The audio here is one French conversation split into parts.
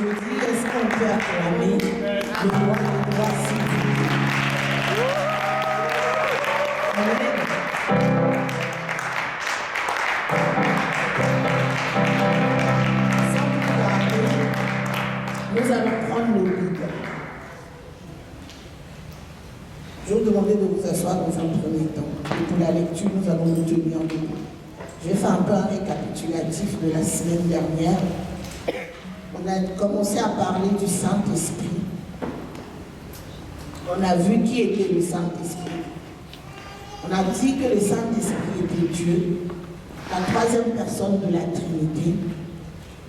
Je dis, est-ce qu'on peut acclamer le roi de gloire s'il vous plaît? Sans plus tarder, nous allons prendre le Bible. Je vais vous demander de vous asseoir dans un premier temps. Et pour la lecture, nous allons nous tenir debout. Je vais faire un peu un récapitulatif de la semaine dernière. On a commencé à parler du Saint-Esprit. On a vu qui était le Saint-Esprit. On a dit que le Saint-Esprit était Dieu, la troisième personne de la Trinité.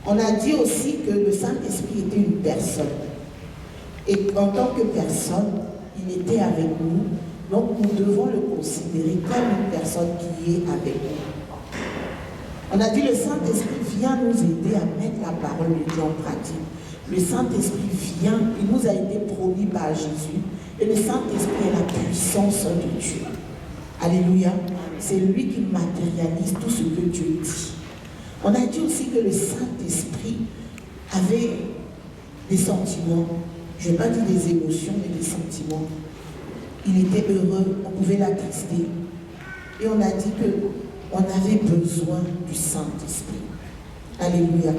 On a dit aussi que le Saint-Esprit était une personne. Et en tant que personne, il était avec nous. Donc nous devons le considérer comme une personne qui est avec nous. On a dit que le Saint-Esprit vient nous aider à mettre la parole de Dieu en pratique. Le Saint-Esprit vient, il nous a été promis par Jésus. Et le Saint-Esprit est la puissance de Dieu. Alléluia. C'est lui qui matérialise tout ce que Dieu dit. On a dit aussi que le Saint-Esprit avait des sentiments. Je ne vais pas dire des émotions, mais des sentiments. Il était heureux, on pouvait l'attrister. Et on a dit qu'on avait besoin du Saint-Esprit. Alléluia.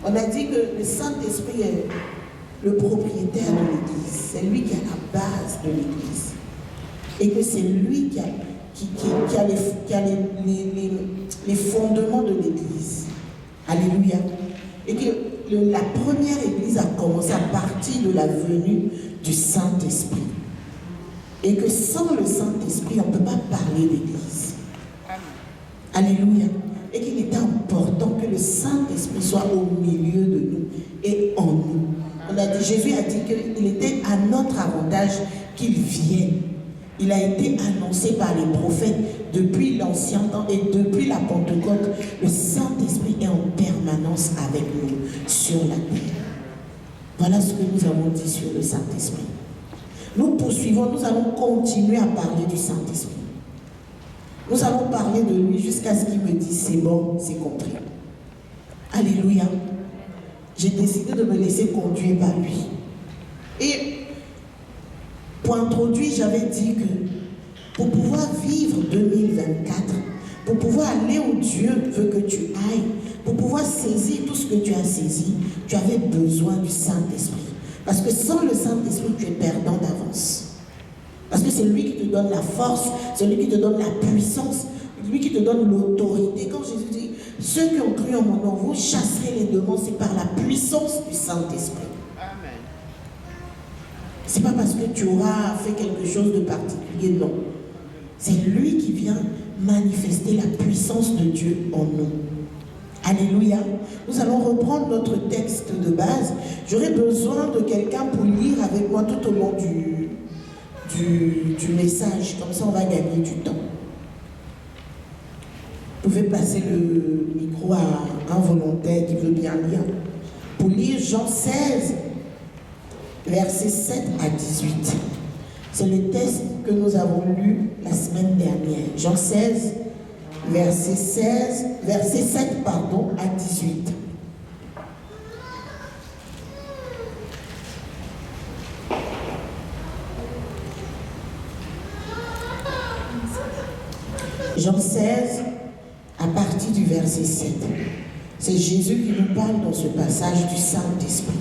On a dit que le Saint-Esprit est le propriétaire de l'Église. C'est lui qui a la base de l'Église. Et que c'est lui qui a les fondements de l'Église. Alléluia. Et que la première Église a commencé à partir de la venue du Saint-Esprit. Et que sans le Saint-Esprit, on ne peut pas parler d'Église. Alléluia. Et qu'il était important que le Saint-Esprit soit au milieu de nous et en nous. On a dit, Jésus a dit qu'il était à notre avantage qu'il vienne. Il a été annoncé par les prophètes depuis l'ancien temps et depuis la Pentecôte. Le Saint-Esprit est en permanence avec nous sur la terre. Voilà ce que nous avons dit sur le Saint-Esprit. Nous poursuivons, nous allons continuer à parler du Saint-Esprit. Nous allons parler de lui jusqu'à ce qu'il me dise c'est bon, c'est compris. Alléluia. J'ai décidé de me laisser conduire par lui. Et pour introduire, j'avais dit que pour pouvoir vivre 2024, pour pouvoir aller où Dieu veut que tu ailles, pour pouvoir saisir tout ce que tu as saisi, tu avais besoin du Saint-Esprit. Parce que sans le Saint-Esprit, tu es perdant d'avance. Parce que c'est lui qui te donne la force, c'est lui qui te donne la puissance, c'est lui qui te donne l'autorité. Quand Jésus dit, ceux qui ont cru en mon nom, vous chasserez les démons, c'est par la puissance du Saint-Esprit. Amen. C'est pas parce que tu auras fait quelque chose de particulier, non. C'est lui qui vient manifester la puissance de Dieu en nous. Alléluia. Nous allons reprendre notre texte de base. J'aurai besoin de quelqu'un pour lire avec moi tout au long du message. Comme ça, on va gagner du temps. Vous pouvez passer le micro à un volontaire qui veut bien lire. Pour lire Jean 16, versets 7 à 18. C'est le texte que nous avons lu la semaine dernière. Jean 16, verset 7 à 18. Jean 16, à partir du verset 7. C'est Jésus qui nous parle dans ce passage du Saint-Esprit.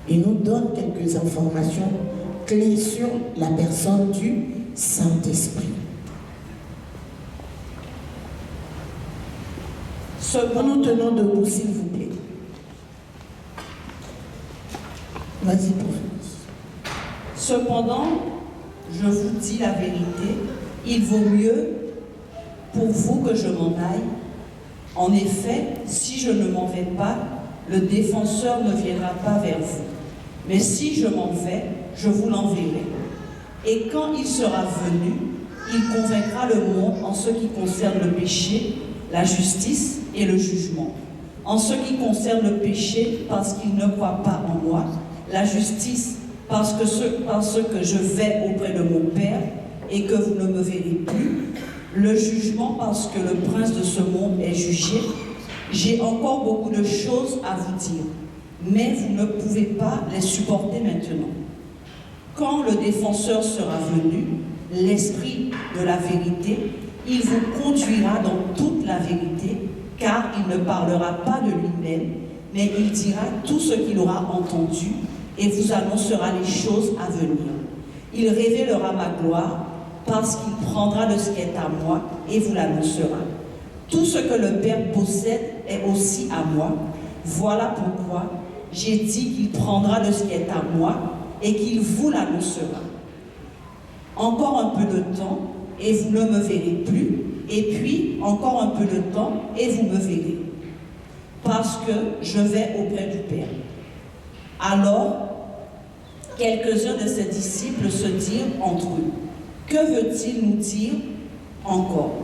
Il nous donne quelques informations clés sur la personne du Saint-Esprit. Nous tenons debout, s'il vous plaît. Vas-y, prophète. Cependant, je vous dis la vérité, il vaut mieux pour vous que je m'en aille. En effet, si je ne m'en vais pas, le défenseur ne viendra pas vers vous. Mais si je m'en vais, je vous l'enverrai. Et quand il sera venu, il convaincra le monde en ce qui concerne le péché, la justice et le jugement. En ce qui concerne le péché, parce qu'il ne croit pas en moi, la justice, parce que je vais auprès de mon Père et que vous ne me verrez plus, le jugement parce que le prince de ce monde est jugé. J'ai encore beaucoup de choses à vous dire, mais vous ne pouvez pas les supporter maintenant. Quand le défenseur sera venu, l'Esprit de la vérité, il vous conduira dans toute la vérité, car il ne parlera pas de lui-même, mais il dira tout ce qu'il aura entendu et vous annoncera les choses à venir. Il révélera ma gloire parce qu'il prendra de ce qui est à moi et vous l'annoncera. Tout ce que le Père possède est aussi à moi. Voilà pourquoi j'ai dit qu'il prendra de ce qui est à moi et qu'il vous l'annoncera. Encore un peu de temps et vous ne me verrez plus, et puis encore un peu de temps et vous me verrez, parce que je vais auprès du Père. Alors, quelques-uns de ses disciples se dirent entre eux, que veut-il nous dire encore?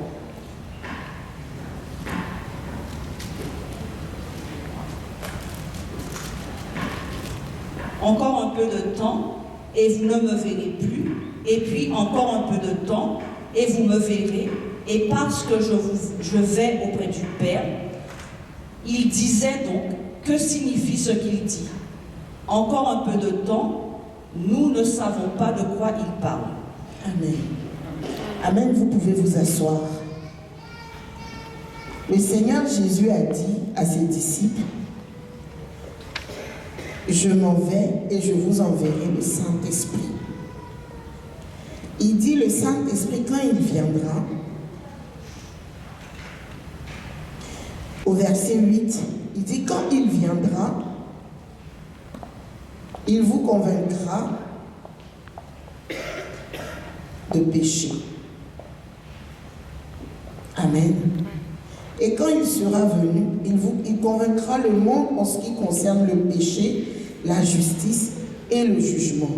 Encore un peu de temps et vous ne me verrez plus, et puis encore un peu de temps et vous me verrez, et parce que je vais auprès du Père. Il disait donc, que signifie ce qu'il dit? Encore un peu de temps, nous ne savons pas de quoi il parle. Amen. Amen, vous pouvez vous asseoir. Le Seigneur Jésus a dit à ses disciples, je m'en vais et je vous enverrai le Saint-Esprit. Il dit le Saint-Esprit, quand il viendra, au verset 8, il dit quand il viendra, il vous convaincra de péché. Amen. Et quand il sera venu, il convaincra le monde en ce qui concerne le péché, la justice et le jugement.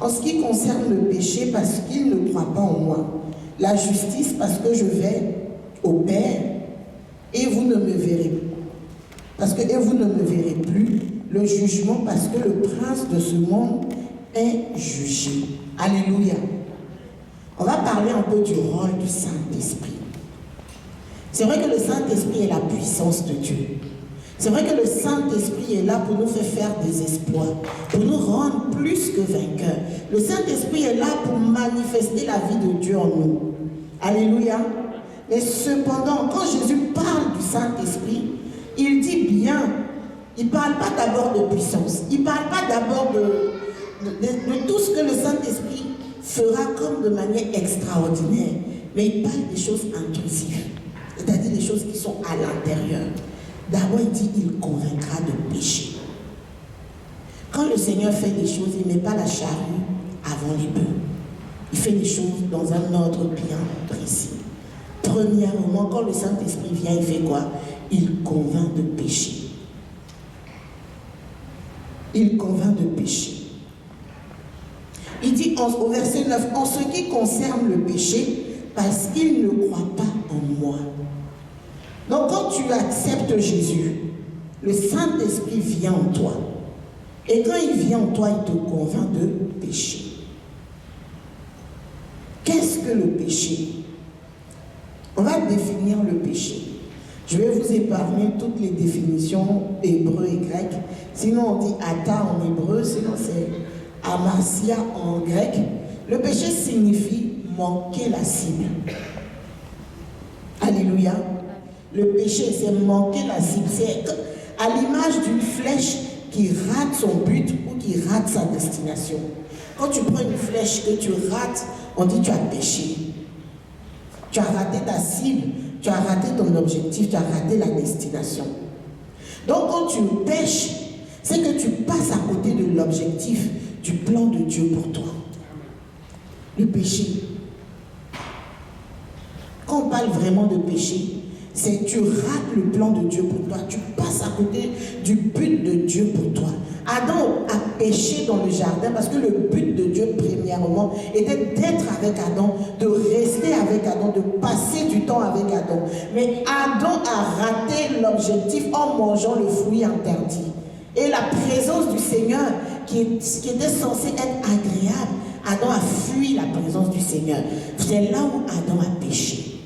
En ce qui concerne le péché, parce qu'il ne croit pas en moi. La justice, parce que je vais au Père et vous ne me verrez vous ne me verrez plus. Le jugement, parce que le prince de ce monde est jugé. Alléluia. On va parler un peu du rôle du Saint-Esprit. C'est vrai que le Saint-Esprit est la puissance de Dieu. C'est vrai que le Saint-Esprit est là pour nous faire des exploits, pour nous rendre plus que vainqueurs. Le Saint-Esprit est là pour manifester la vie de Dieu en nous. Alléluia. Mais cependant, quand Jésus parle du Saint-Esprit, il dit bien, il ne parle pas d'abord de puissance, il ne parle pas d'abord de tout ce que le Saint-Esprit fera comme de manière extraordinaire, mais il parle des choses intrusives, c'est-à-dire des choses qui sont à l'intérieur. D'abord, il dit qu'il convaincra de péché. Quand le Seigneur fait des choses, il ne met pas la charrue avant les bœufs. Il fait des choses dans un ordre bien précis. Premièrement, quand le Saint-Esprit vient, il fait quoi? Il convainc de péché. Il convainc de péché. Il dit au verset 9, en ce qui concerne le péché, parce qu'il ne croit pas en moi. Donc quand tu acceptes Jésus, le Saint-Esprit vient en toi. Et quand il vient en toi, il te convainc de péché. Qu'est-ce que le péché? On va définir le péché. Je vais vous épargner toutes les définitions hébreu et grec. Sinon on dit ata en hébreu, sinon c'est amasia en grec. Le péché signifie manquer la cible. Alléluia. Le péché, c'est manquer la cible. C'est à l'image d'une flèche qui rate son but ou qui rate sa destination. Quand tu prends une flèche que tu rates, on dit tu as péché. Tu as raté ta cible, tu as raté ton objectif, tu as raté la destination. Donc quand tu pêches, c'est que tu passes à côté de l'objectif, du plan de Dieu pour toi. Le péché. Quand on parle vraiment de péché, c'est tu rates le plan de Dieu pour toi, tu passes à côté du but de Dieu pour toi. Adam a péché dans le jardin parce que le but de Dieu, premièrement, était d'être avec Adam, de rester avec Adam, de passer du temps avec Adam. Mais Adam a raté l'objectif en mangeant le fruit interdit. Et la présence du Seigneur, qui était censée être agréable, Adam a fui la présence du Seigneur. C'est là où Adam a péché.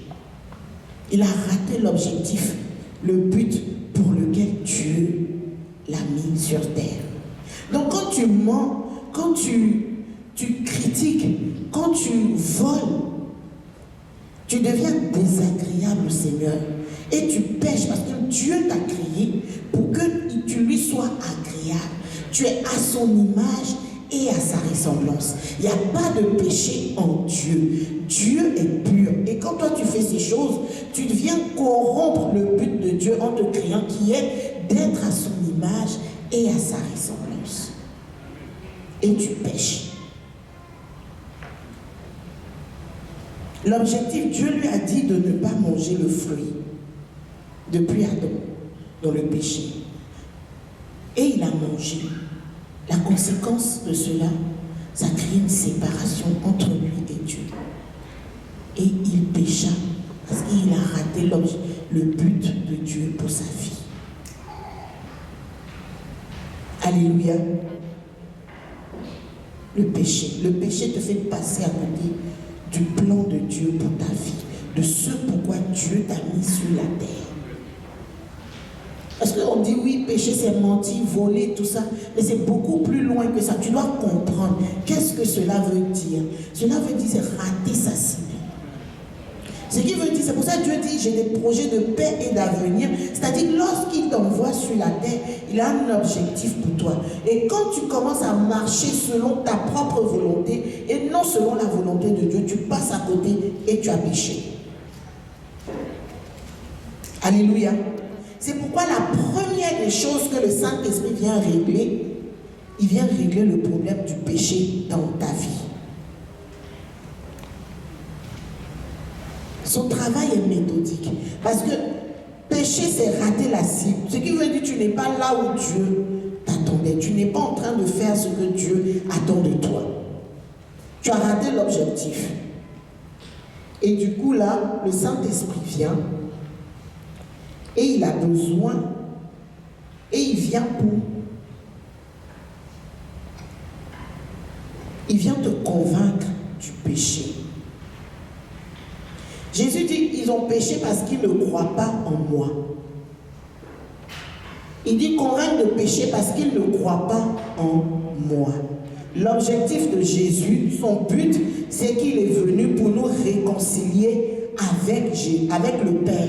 Il a raté l'objectif, le but pour lequel Dieu l'a mis sur terre. Donc quand tu mens, quand tu critiques, quand tu voles, tu deviens désagréable au Seigneur et tu pêches parce que Dieu t'a créé pour que tu lui sois agréable. Tu es à son image et à sa ressemblance. Il n'y a pas de péché en Dieu. Dieu est pur. Et quand toi tu fais ces choses, tu viens corrompre le but de Dieu en te créant, qui est d'être à son image et à sa ressemblance. Et tu pêches. L'objectif, Dieu lui a dit de ne pas manger le fruit depuis Adam, dans le péché. Et il a mangé. La conséquence de cela, ça crée une séparation entre lui et Dieu. Et il pécha parce qu'il a raté le but de Dieu pour sa vie. Alléluia. Le péché te fait passer à côté du plan de Dieu pour ta vie, de ce pourquoi Dieu t'a mis sur la terre. Parce qu'on dit oui, péché c'est mentir, voler, tout ça, mais c'est beaucoup plus loin que ça. Tu dois comprendre qu'est-ce que cela veut dire. Cela veut dire c'est rater sa cible. Ce qui veut dire, c'est pour ça que Dieu dit j'ai des projets de paix et d'avenir. C'est-à-dire lorsqu'il t'envoie sur la terre, il a un objectif pour toi. Et quand tu commences à marcher selon ta propre volonté et non selon la volonté de Dieu, tu passes à côté et tu as péché. Alléluia. C'est pourquoi la première des choses que le Saint-Esprit vient régler, il vient régler le problème du péché dans ta vie. Son travail est méthodique. Parce que péché, c'est rater la cible. Ce qui veut dire que tu n'es pas là où Dieu t'attendait. Tu n'es pas en train de faire ce que Dieu attend de toi. Tu as raté l'objectif. Et du coup, là, le Saint-Esprit vient. Et il a besoin. Et il vient pour. Il vient te convaincre du péché. Jésus dit ils ont péché parce qu'ils ne croient pas en moi. Il dit convaincre de péché parce qu'ils ne croient pas en moi. L'objectif de Jésus, son but, c'est qu'il est venu pour nous réconcilier avec le Père.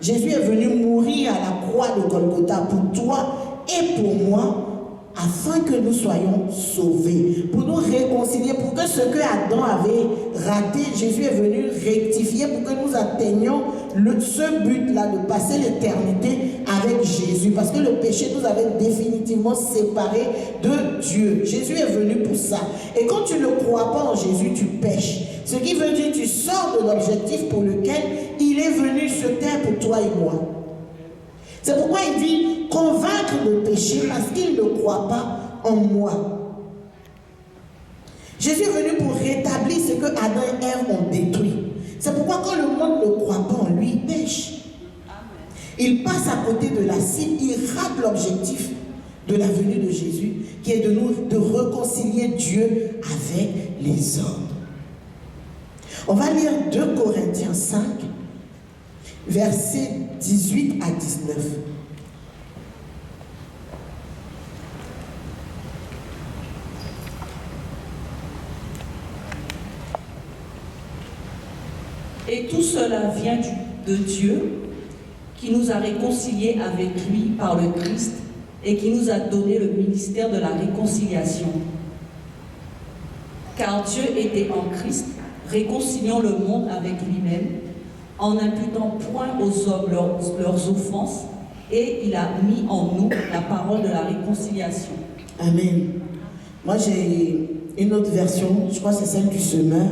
Jésus est venu mourir à la croix de Golgotha pour toi et pour moi, afin que nous soyons sauvés, pour nous réconcilier, pour que ce que Adam avait raté, Jésus est venu rectifier pour que nous atteignions ce but-là de passer l'éternité avec Jésus, parce que le péché nous avait définitivement séparés de Dieu. Jésus est venu pour ça. Et quand tu ne crois pas en Jésus, tu pèches. Ce qui veut dire que tu sors de l'objectif pour lequel il est venu sur terre pour toi et moi. C'est pourquoi il dit convaincre de péché parce qu'il ne croit pas en moi. Jésus est venu pour rétablir ce que Adam et Ève ont détruit. C'est pourquoi quand le monde ne croit pas en lui, il pêche. Il passe à côté de la cible, il rate l'objectif de la venue de Jésus, qui est de réconcilier Dieu avec les hommes. On va lire 2 Corinthiens 5, versets 18 à 19. Et tout cela vient de Dieu, qui nous a réconciliés avec lui par le Christ et qui nous a donné le ministère de la réconciliation. Car Dieu était en Christ, réconciliant le monde avec lui-même, en n'imputant point aux hommes leurs offenses, et il a mis en nous la parole de la réconciliation. Amen. Moi j'ai une autre version, je crois que c'est celle du semeur.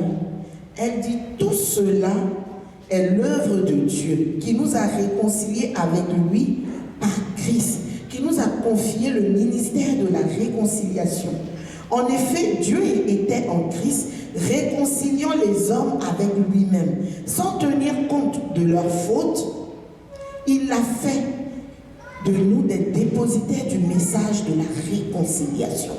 Elle dit tout cela est l'œuvre de Dieu qui nous a réconciliés avec lui par Christ, qui nous a confié le ministère de la réconciliation. En effet, Dieu était en Christ, réconciliant les hommes avec lui-même. Sans tenir compte de leurs fautes, il a fait de nous des dépositaires du message de la réconciliation.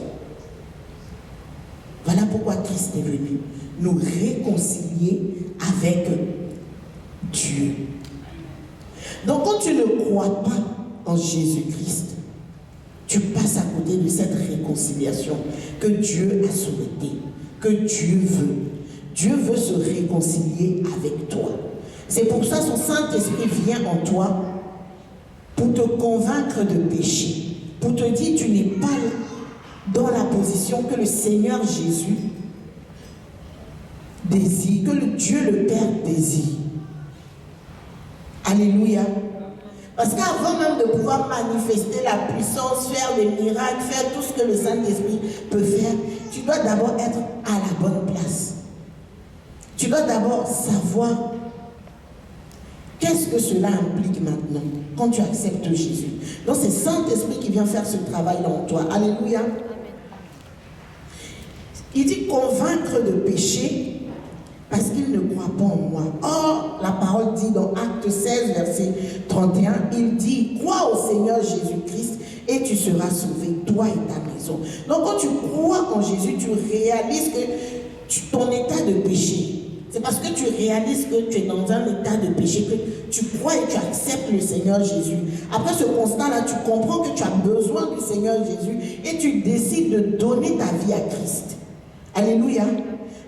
Voilà pourquoi Christ est venu nous réconcilier avec Dieu. Donc quand tu ne crois pas en Jésus-Christ, tu passes à côté de cette réconciliation que Dieu a souhaitée, que Dieu veut. Dieu veut se réconcilier avec toi. C'est pour ça que son Saint-Esprit vient en toi pour te convaincre de péché, pour te dire tu n'es pas dans la position que le Seigneur Jésus désire, que le Dieu le Père désire. Alléluia. Parce qu'avant même de pouvoir manifester la puissance, faire des miracles, faire tout ce que le Saint-Esprit peut faire, tu dois d'abord être à la bonne place. Tu dois d'abord savoir qu'est-ce que cela implique maintenant quand tu acceptes Jésus. Donc c'est Saint-Esprit qui vient faire ce travail-là en toi. Alléluia. Il dit convaincre de péché parce qu'il ne croit pas en moi. Or, la parole dit dans Acte 16, verset 31, il dit, crois au Seigneur Jésus-Christ et tu seras sauvé, toi et ta maison. Donc quand tu crois en Jésus, tu réalises que ton état de péché, c'est parce que tu réalises que tu es dans un état de péché, que tu crois et tu acceptes le Seigneur Jésus. Après ce constat-là, tu comprends que tu as besoin du Seigneur Jésus et tu décides de donner ta vie à Christ. Alléluia.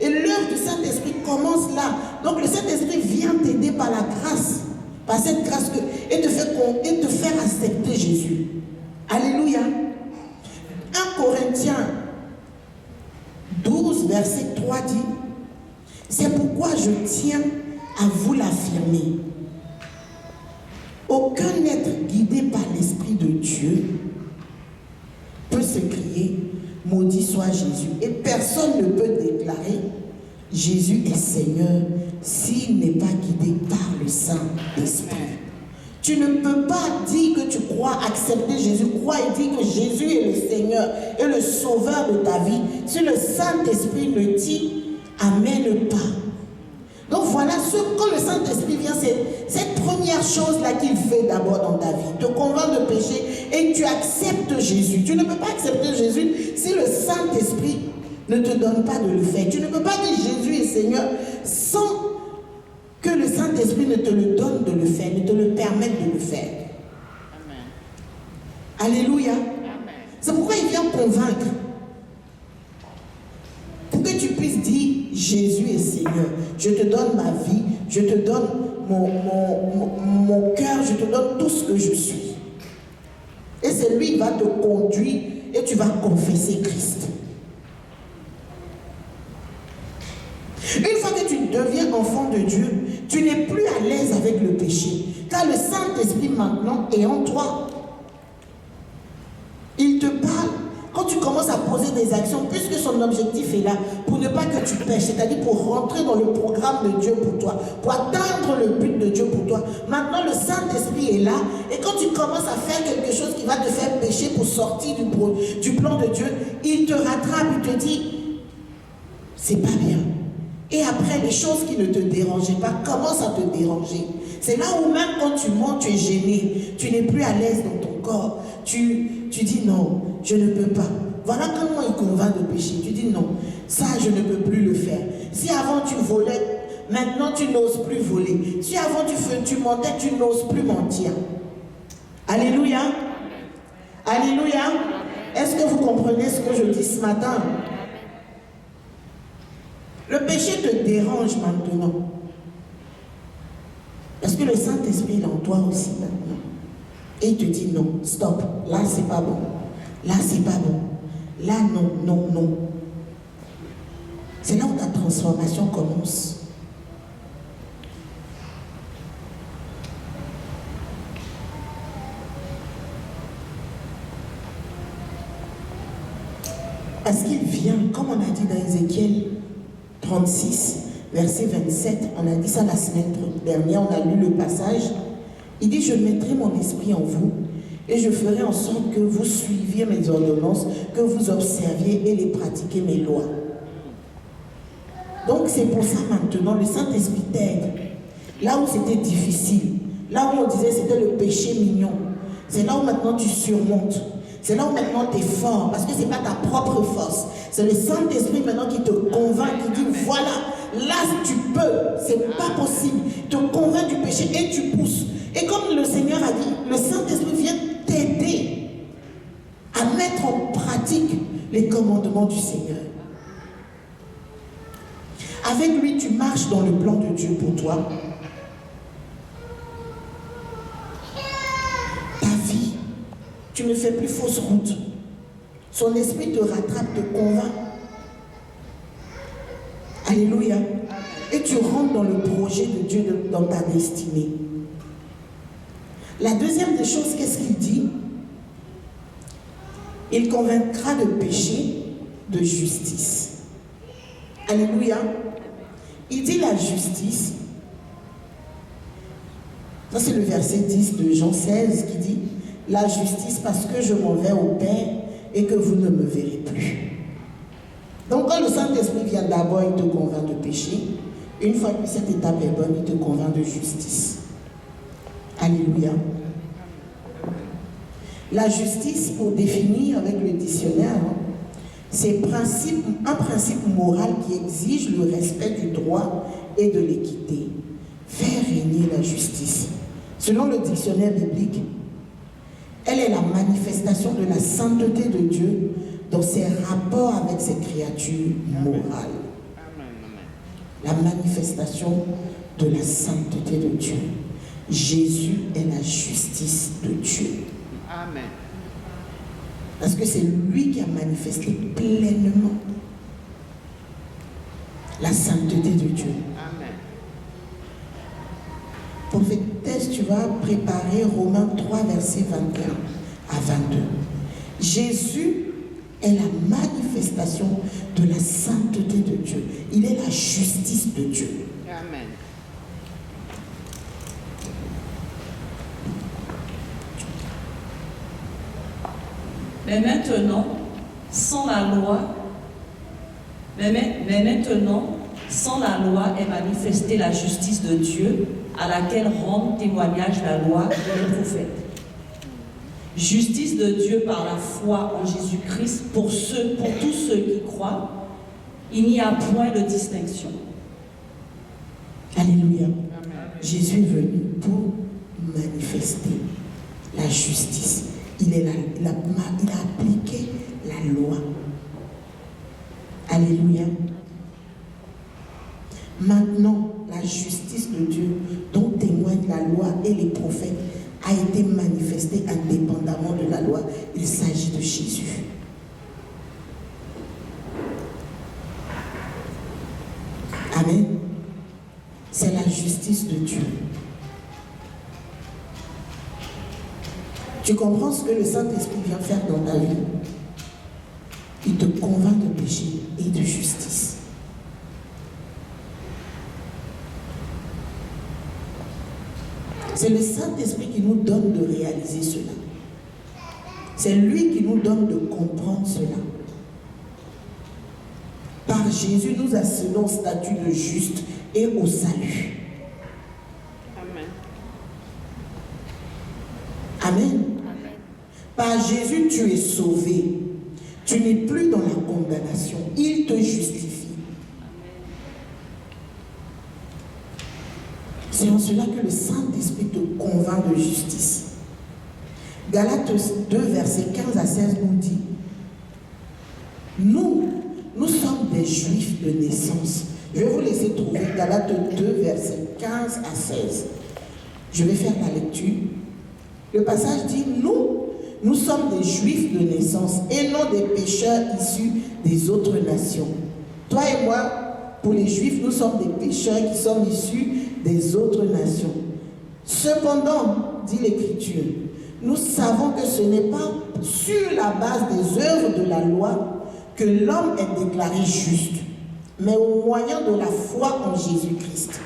Et l'œuvre du Saint-Esprit commence là. Donc le Saint-Esprit vient t'aider par la grâce, par cette grâce et te faire accepter Jésus. Alléluia. 1 Corinthiens 12, verset 3 dit, c'est pourquoi je tiens à vous l'affirmer. Aucun être guidé par l'Esprit de Dieu peut se crier, maudit soit Jésus. Et personne ne peut déclarer, Jésus est Seigneur, s'il n'est pas guidé par le Saint-Esprit. Tu ne peux pas dire que tu crois, accepter Jésus, crois et dire que Jésus est le Seigneur et le Sauveur de ta vie, si le Saint-Esprit ne dit, amène pas. Donc voilà, quand le Saint-Esprit vient, c'est cette première chose-là qu'il fait d'abord dans ta vie, te convainc de péché et tu acceptes Jésus. Tu ne peux pas accepter Jésus si le Saint-Esprit ne te donne pas de le faire. Tu ne peux pas dire Jésus est Seigneur sans que le Saint-Esprit ne te le donne de le faire, ne te le permette de le faire. Amen. Alléluia. Amen. C'est pourquoi il vient convaincre. Pour que tu puisses dire Jésus est Seigneur. Je te donne ma vie, je te donne mon cœur, je te donne tout ce que je suis. Et c'est lui qui va te conduire et tu vas confesser Christ. Une fois que tu deviens enfant de Dieu, tu n'es plus à l'aise avec le péché. Car le Saint-Esprit maintenant est en toi. Il te parle. Quand tu commences à poser des actions, puisque son objectif est là, pour ne pas que tu pêches, c'est-à-dire pour rentrer dans le programme de Dieu pour toi, pour atteindre le but de Dieu pour toi. Maintenant, le Saint-Esprit est là, et quand tu commences à faire quelque chose qui va te faire pécher pour sortir du plan de Dieu, il te rattrape, il te dit, c'est pas bien. Et après, les choses qui ne te dérangeaient pas commencent à te déranger. C'est là où même quand tu mens, tu es gêné, tu n'es plus à l'aise dans ton corps. Tu dis non, je ne peux pas. Voilà comment il convainc de pécher. Tu dis non, ça je ne peux plus le faire. Si avant tu volais, maintenant tu n'oses plus voler. Si avant tu mentais, tu n'oses plus mentir. Alléluia. Alléluia. Est-ce que vous comprenez ce que je dis ce matin? Le péché te dérange maintenant. Parce que le Saint-Esprit est en toi aussi maintenant. Et il te dit non, stop, là c'est pas bon. Là c'est pas bon. Là non, non, non. C'est là où ta transformation commence. Parce qu'il vient, comme on a dit dans Ézéchiel 36, verset 27, on a dit ça la semaine dernière, on a lu le passage. Il dit, je mettrai mon esprit en vous et je ferai en sorte que vous suiviez mes ordonnances, que vous observiez et les pratiquiez mes lois. Donc c'est pour ça maintenant, le Saint-Esprit t'aide. Là où c'était difficile, là où on disait c'était le péché mignon, c'est là où maintenant tu surmontes. C'est là où maintenant tu es fort, parce que ce n'est pas ta propre force. C'est le Saint-Esprit maintenant qui te convainc, qui dit voilà, là tu peux, c'est pas possible. Il te convainc du péché et tu pousses. Et comme le Seigneur a dit, le Saint-Esprit vient t'aider à mettre en pratique les commandements du Seigneur. Avec lui, tu marches dans le plan de Dieu pour toi. Ta vie, tu ne fais plus fausse route. Son esprit te rattrape, te convainc. Alléluia. Et tu rentres dans le projet de Dieu dans ta destinée. La deuxième des choses, qu'est-ce qu'il dit? Il convaincra de péché, de justice. Alléluia. Il dit la justice. Ça, c'est le verset 10 de Jean 16 qui dit la justice parce que je m'en vais au Père et que vous ne me verrez plus. Donc, quand le Saint-Esprit vient d'abord, il te convainc de péché. Une fois que cette étape est bonne, il te convainc de justice. Alléluia. La justice, pour définir avec le dictionnaire, c'est un principe moral qui exige le respect du droit et de l'équité. Faire régner la justice. Selon le dictionnaire biblique, elle est la manifestation de la sainteté de Dieu dans ses rapports avec ses créatures morales. La manifestation de la sainteté de Dieu. Jésus est la justice de Dieu. Amen. Parce que c'est lui qui a manifesté pleinement la sainteté de Dieu. Amen. Prophétesse, tu vas préparer Romains 3, versets 21 à 22. Jésus est la manifestation de la sainteté de Dieu. Il est la justice de Dieu. Amen. Mais maintenant, sans la loi, est manifestée la justice de Dieu, à laquelle rendent témoignage la loi et les prophètes. Justice de Dieu par la foi en Jésus-Christ pour tous ceux qui croient. Il n'y a point de distinction. Alléluia. Amen. Jésus est venu pour manifester la justice. Il a appliqué la loi. Alléluia. Maintenant, la justice de Dieu dont témoignent la loi et les prophètes a été manifestée indépendamment de la loi. Il s'agit de Jésus. Amen. C'est la justice de Dieu. Tu comprends ce que le Saint-Esprit vient faire dans ta vie? Il te convainc de péché et de justice. C'est le Saint-Esprit qui nous donne de réaliser cela. C'est lui qui nous donne de comprendre cela. Par Jésus, nous accédons au statut de juste et au salut. Amen. Amen. Par Jésus, tu es sauvé. Tu n'es plus dans la condamnation. Il te justifie. C'est en cela que le Saint-Esprit te convainc de justice. Galates 2, versets 15 à 16 nous dit, nous sommes des Juifs de naissance. Je vais vous laisser trouver Galates 2, versets 15 à 16. Je vais faire la lecture. Le passage dit, nous sommes des Juifs de naissance et non des pécheurs issus des autres nations. Toi et moi, pour les Juifs, nous sommes des pécheurs qui sommes issus des autres nations. Cependant, dit l'Écriture, nous savons que ce n'est pas sur la base des œuvres de la loi que l'homme est déclaré juste, mais au moyen de la foi en Jésus-Christ.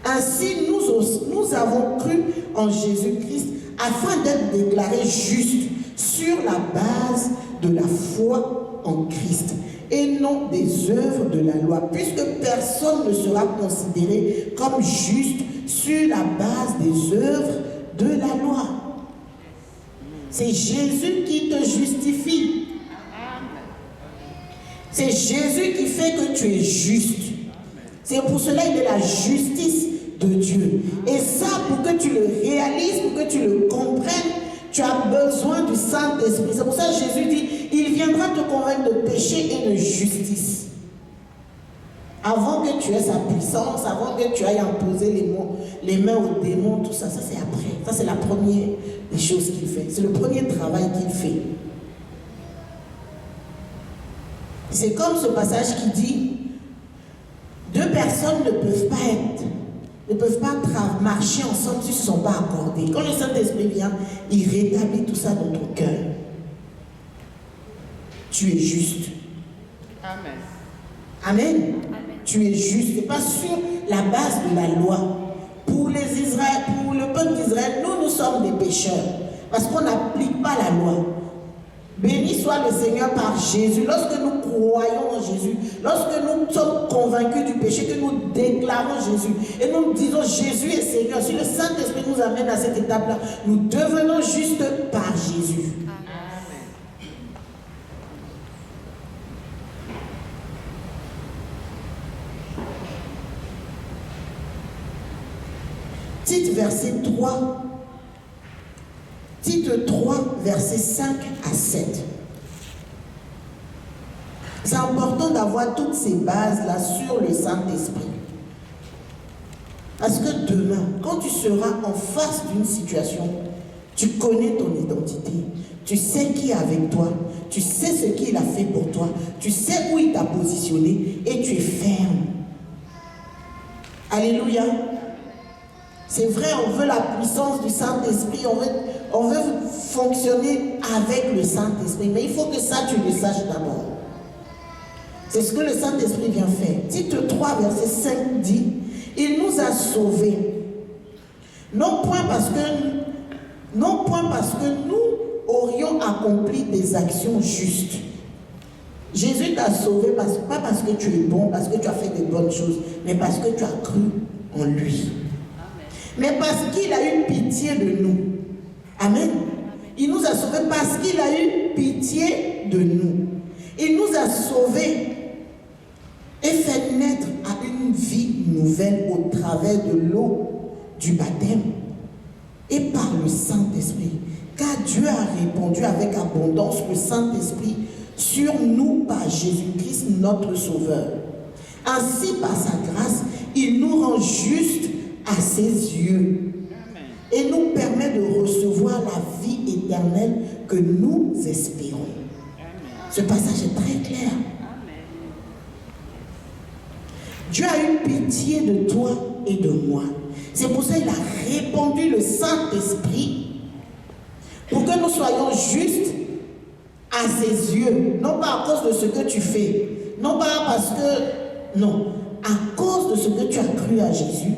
Ainsi, nous avons cru en Jésus-Christ afin d'être déclarés justes sur la base de la foi en Christ et non des œuvres de la loi, puisque personne ne sera considéré comme juste sur la base des œuvres de la loi. C'est Jésus qui te justifie. C'est Jésus qui fait que tu es juste. C'est pour cela qu'il est la justice de Dieu. Et ça, pour que tu le réalises, pour que tu le comprennes, Tu as besoin du Saint-Esprit. C'est pour ça que Jésus dit, il viendra te convaincre de péché et de justice. Avant que tu aies sa puissance, avant que tu ailles imposer les mains aux démons, tout ça, ça c'est après. Ça c'est la première des choses qu'il fait. C'est le premier travail qu'il fait. C'est comme ce passage qui dit, deux personnes ne peuvent pas marcher ensemble s'ils ne se sont pas accordés. Quand le Saint-Esprit vient, il rétablit tout ça dans ton cœur. Tu es juste. Amen. Amen. Amen. Tu es juste. Ce n'est pas sur la base de la loi. Pour le peuple d'Israël, nous sommes des pécheurs. Parce qu'on n'applique pas la loi. Béni soit le Seigneur par Jésus. Lorsque nous croyons en Jésus, lorsque nous sommes convaincus du péché, que nous déclarons Jésus et nous disons Jésus est Seigneur, si le Saint-Esprit nous amène à cette étape-là, nous devenons justes par Jésus. Amen. Tite verset 3. Tite 3, versets 5 à 7. C'est important d'avoir toutes ces bases-là sur le Saint-Esprit. Parce que demain, quand tu seras en face d'une situation, tu connais ton identité. Tu sais qui est avec toi. Tu sais ce qu'il a fait pour toi. Tu sais où il t'a positionné et tu es ferme. Alléluia. C'est vrai, on veut la puissance du Saint-Esprit. On veut fonctionner avec le Saint-Esprit. Mais il faut que ça, tu le saches d'abord. C'est ce que le Saint-Esprit vient faire. Tite 3, verset 5 dit, il nous a sauvés. Non point parce que nous aurions accompli des actions justes. Jésus t'a sauvé, pas parce que tu es bon, parce que tu as fait des bonnes choses, mais parce que tu as cru en lui. Mais parce qu'il a eu pitié de nous. Amen. Il nous a sauvés parce qu'il a eu pitié de nous. Il nous a sauvés et fait naître à une vie nouvelle au travers de l'eau du baptême et par le Saint-Esprit. Car Dieu a répandu avec abondance le Saint-Esprit sur nous par Jésus-Christ notre Sauveur. Ainsi, par sa grâce, il nous rend justes à ses yeux et nous permet de recevoir la vie éternelle que nous espérons. Ce passage est très clair. Dieu a eu pitié de toi et de moi. C'est pour ça qu'il a répandu le Saint-Esprit pour que nous soyons justes à ses yeux. Non pas à cause de ce que tu fais. Non pas parce que... Non. À cause de ce que tu as cru à Jésus.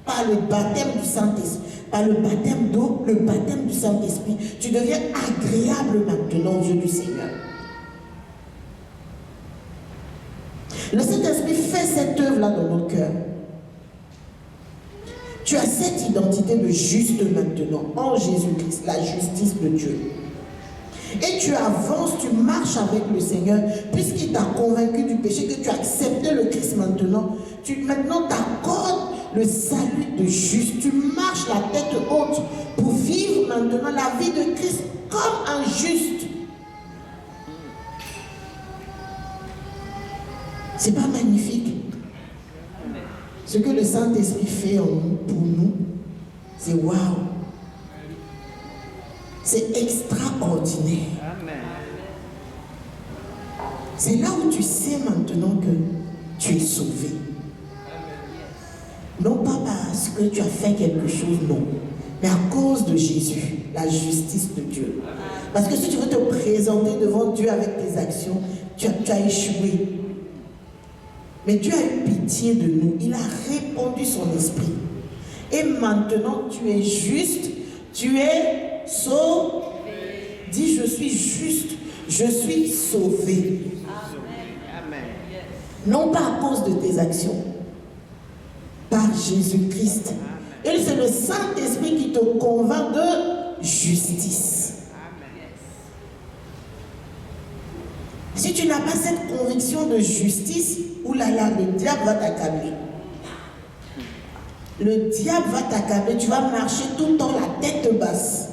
Par le baptême du Saint-Esprit, par le baptême d'eau, le baptême du Saint-Esprit, tu deviens agréable maintenant aux yeux du Seigneur. Le Saint-Esprit fait cette œuvre-là dans nos cœurs. Tu as cette identité de juste maintenant, en Jésus-Christ, la justice de Dieu. Et tu avances, tu marches avec le Seigneur, puisqu'il t'a convaincu du péché, que tu as accepté le Christ maintenant. Maintenant t'accordes le salut de juste. Tu marches la tête haute pour vivre maintenant la vie de Christ comme un juste. C'est pas magnifique? Ce que le Saint-Esprit fait en nous, pour nous, c'est waouh. C'est extraordinaire. Amen. C'est là où tu sais maintenant que tu es sauvé. Non pas parce que tu as fait quelque chose, non. Mais à cause de Jésus, la justice de Dieu. Parce que si tu veux te présenter devant Dieu avec tes actions, tu as échoué. Mais Dieu a eu pitié de nous. Il a répandu son esprit. Et maintenant, tu es juste. Tu es sauvé. Dis, je suis juste. Je suis sauvé. Amen. Non pas à cause de tes actions. Par Jésus-Christ. Et c'est le Saint-Esprit qui te convainc de justice. Si tu n'as pas cette conviction de justice, oulala, le diable va t'accabler. Le diable va t'accabler, tu vas marcher tout le temps la tête basse.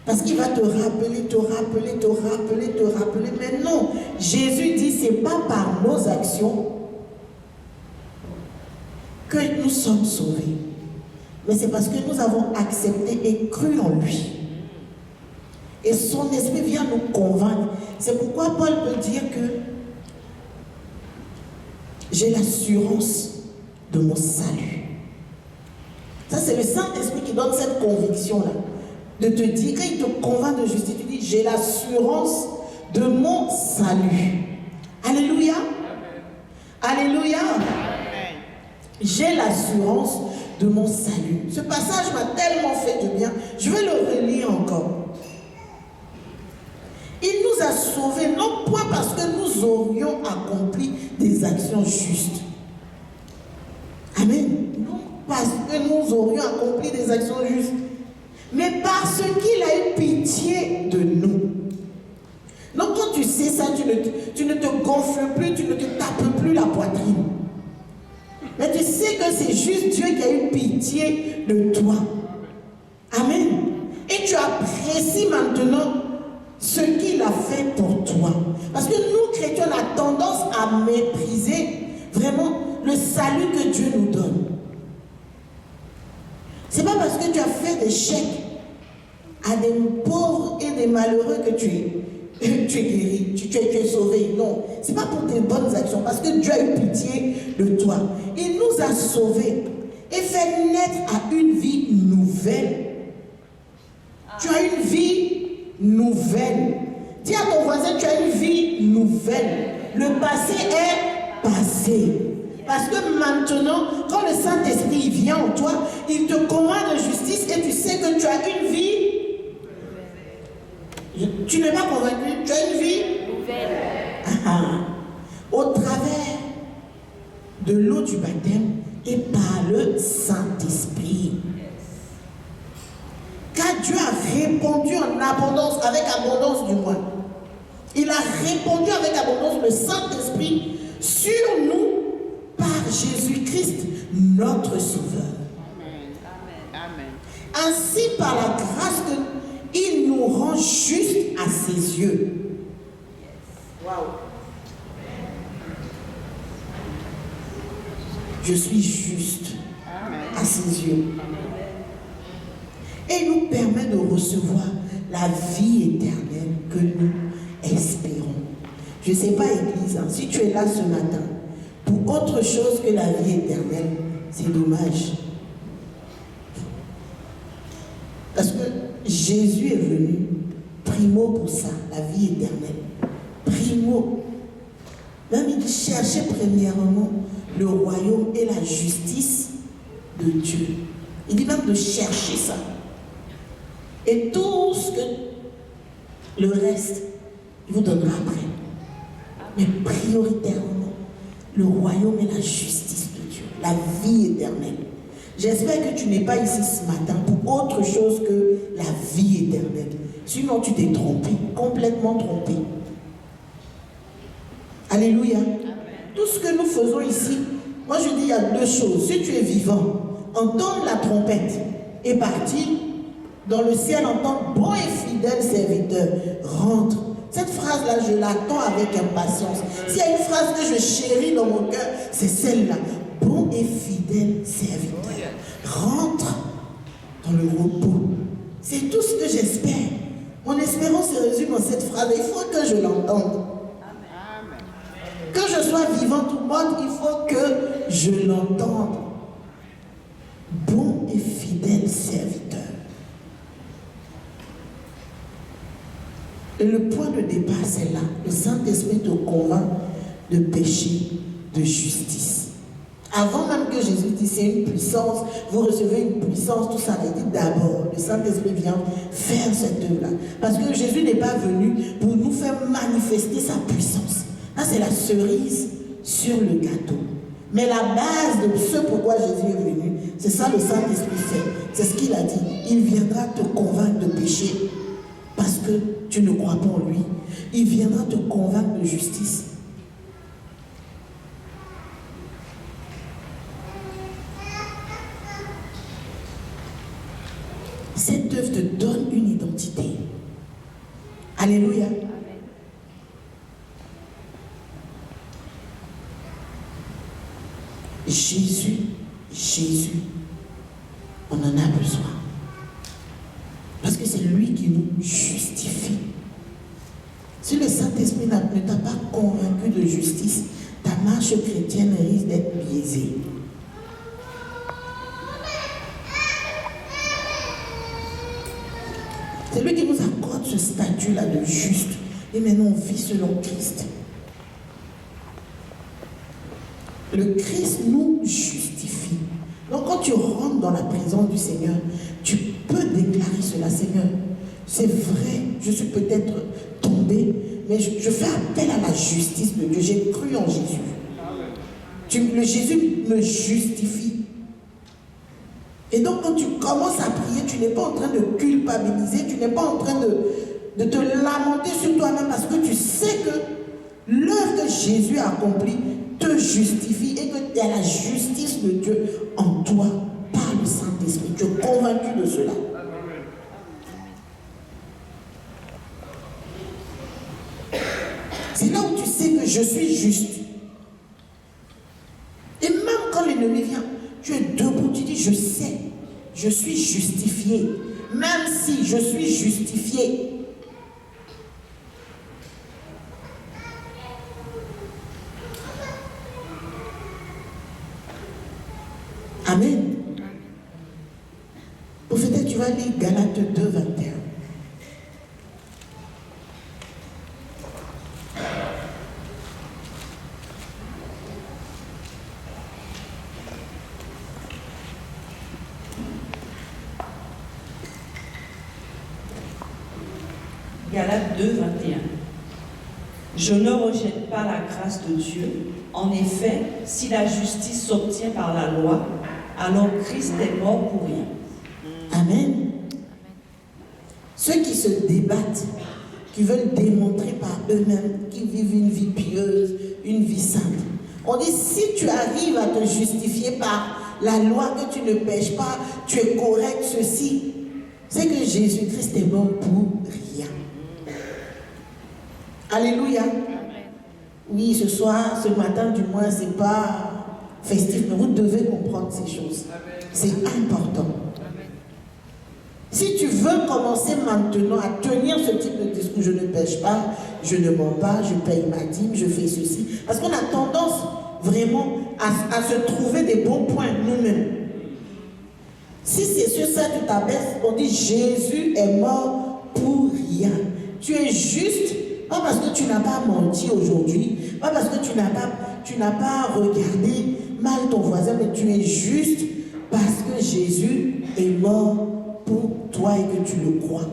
Parce qu'il va te rappeler, te rappeler, te rappeler, te rappeler. Mais non, Jésus dit, ce n'est pas par nos actions que nous sommes sauvés. Mais c'est parce que nous avons accepté et cru en lui. Et son esprit vient nous convaincre. C'est pourquoi Paul peut dire que j'ai l'assurance de mon salut. Ça, c'est le Saint-Esprit qui donne cette conviction-là. De te dire, quand il te convainc de justice, tu dis, j'ai l'assurance de mon salut. Alléluia. Alléluia. J'ai l'assurance de mon salut. Ce passage m'a tellement fait de bien. Je vais le relire encore. Il nous a sauvés, non point parce que nous aurions accompli des actions justes. Amen. Non parce que nous aurions accompli des actions justes, mais parce qu'il a eu pitié de nous. Donc quand tu sais ça, tu ne te gonfles plus, tu ne te tapes plus la poitrine. Mais tu sais que c'est juste Dieu qui a eu pitié de toi. Amen. Et tu apprécies maintenant ce qu'il a fait pour toi. Parce que nous, chrétiens, on a tendance à mépriser vraiment le salut que Dieu nous donne. C'est pas parce que tu as fait des chèques à des pauvres et des malheureux que tu es guéri, tu es sauvé. Non, c'est pas pour tes bonnes actions, parce que Dieu a eu pitié de toi. Il nous a sauvés et fait naître à une vie nouvelle. Tu as une vie nouvelle. Dis à ton voisin, tu as une vie nouvelle. Le passé est passé. Parce que maintenant, quand le Saint-Esprit vient en toi, il te convainc de justice et tu sais que tu as une vie. Tu n'es pas convaincu, tu as une vie nouvelle. Au travers de l'eau du baptême et par le Saint-Esprit. Car Dieu a répandu en abondance, avec abondance du moins. Il a répandu avec abondance le Saint-Esprit sur nous par Jésus-Christ, notre Sauveur. Amen. Ainsi, par la grâce qu'il nous rend justes à ses yeux. Waouh! Je suis juste à ses yeux. Et nous permet de recevoir la vie éternelle que nous espérons. Je ne sais pas, Église, hein, si tu es là ce matin pour autre chose que la vie éternelle, c'est dommage. Parce que Jésus est venu primo pour ça, la vie éternelle. Primo. Même il cherchait premièrement le royaume et la justice de Dieu. Il dit même de chercher ça. Et tout ce que le reste, il vous donnera après. Mais prioritairement, le royaume et la justice de Dieu, la vie éternelle. J'espère que tu n'es pas ici ce matin pour autre chose que la vie éternelle. Sinon, tu t'es trompé, complètement trompé. Alléluia. Amen. Tout ce que nous faisons ici, moi je dis il y a deux choses. Si tu es vivant, entendre la trompette et partir dans le ciel en tant que bon et fidèle serviteur, rentre. Cette phrase-là, je l'attends avec impatience. S'il y a une phrase que je chéris dans mon cœur, c'est celle-là. Bon et fidèle serviteur. Rentre dans le repos. C'est tout ce que j'espère. Mon espérance se résume dans cette phrase. Il faut que je l'entende. Que je sois vivante ou morte, il faut que je l'entende. Bon et fidèle serviteur. Et le point de départ, c'est là. Le Saint-Esprit te convainc de péché, de justice. Avant même que Jésus dise c'est une puissance, vous recevez une puissance, tout ça, il dit d'abord, le Saint-Esprit vient faire cette œuvre-là. Parce que Jésus n'est pas venu pour nous faire manifester sa puissance. Là, c'est la cerise sur le gâteau. Mais la base de ce pourquoi Jésus est venu, c'est ça le Saint-Esprit fait. C'est ce qu'il a dit. Il viendra te convaincre de péché parce que tu ne crois pas en lui. Il viendra te convaincre de justice. Cette œuvre te donne une identité. Alléluia. Jésus, on en a besoin. Parce que c'est lui qui nous justifie. Si le Saint-Esprit ne t'a pas convaincu de justice, ta marche chrétienne risque d'être biaisée. C'est lui qui nous accorde ce statut-là de juste. Et maintenant, on vit selon Christ. Le Christ nous justifie. Donc, quand tu rentres dans la présence du Seigneur, tu peux déclarer cela, Seigneur. C'est vrai, je suis peut-être tombé, mais je fais appel à la justice de Dieu. J'ai cru en Jésus. Le Jésus me justifie. Et donc, quand tu commences à prier, tu n'es pas en train de culpabiliser, tu n'es pas en train de te lamenter sur toi-même parce que tu sais que l'œuvre que Jésus a accomplie te justifie et que tu as la justice de Dieu en toi par le Saint-Esprit. Tu es convaincu de cela. C'est là où tu sais que je suis juste. Et même quand l'ennemi vient, tu es debout, tu dis, je sais, je suis justifié. Même si je suis justifié. Amen. Peut-être tu vas lire Galates 2, 21. Galates 2, 21. Je ne rejette pas la grâce de Dieu. En effet, si la justice s'obtient par la loi, alors Christ est mort pour rien. Amen. Ceux qui se débattent, qui veulent démontrer par eux-mêmes qu'ils vivent une vie pieuse, une vie sainte. On dit, si tu arrives à te justifier par la loi que tu ne pèches pas, tu es correct, ceci, c'est que Jésus-Christ est mort pour rien. Alléluia. Oui, ce soir, ce matin, du moins, ce n'est pas festif, mais vous devez comprendre ces choses. C'est important. Si tu veux commencer maintenant à tenir ce type de discours, je ne pêche pas, je ne mens pas, je paye ma dîme, je fais ceci. Parce qu'on a tendance vraiment à se trouver des bons points nous-mêmes. Si c'est sur ça que tu t'abaisses, on dit Jésus est mort pour rien. Tu es juste, pas parce que tu n'as pas menti aujourd'hui, pas parce que tu n'as pas regardé mal ton voisin, mais tu es juste parce que Jésus est mort pour toi et que tu le crois.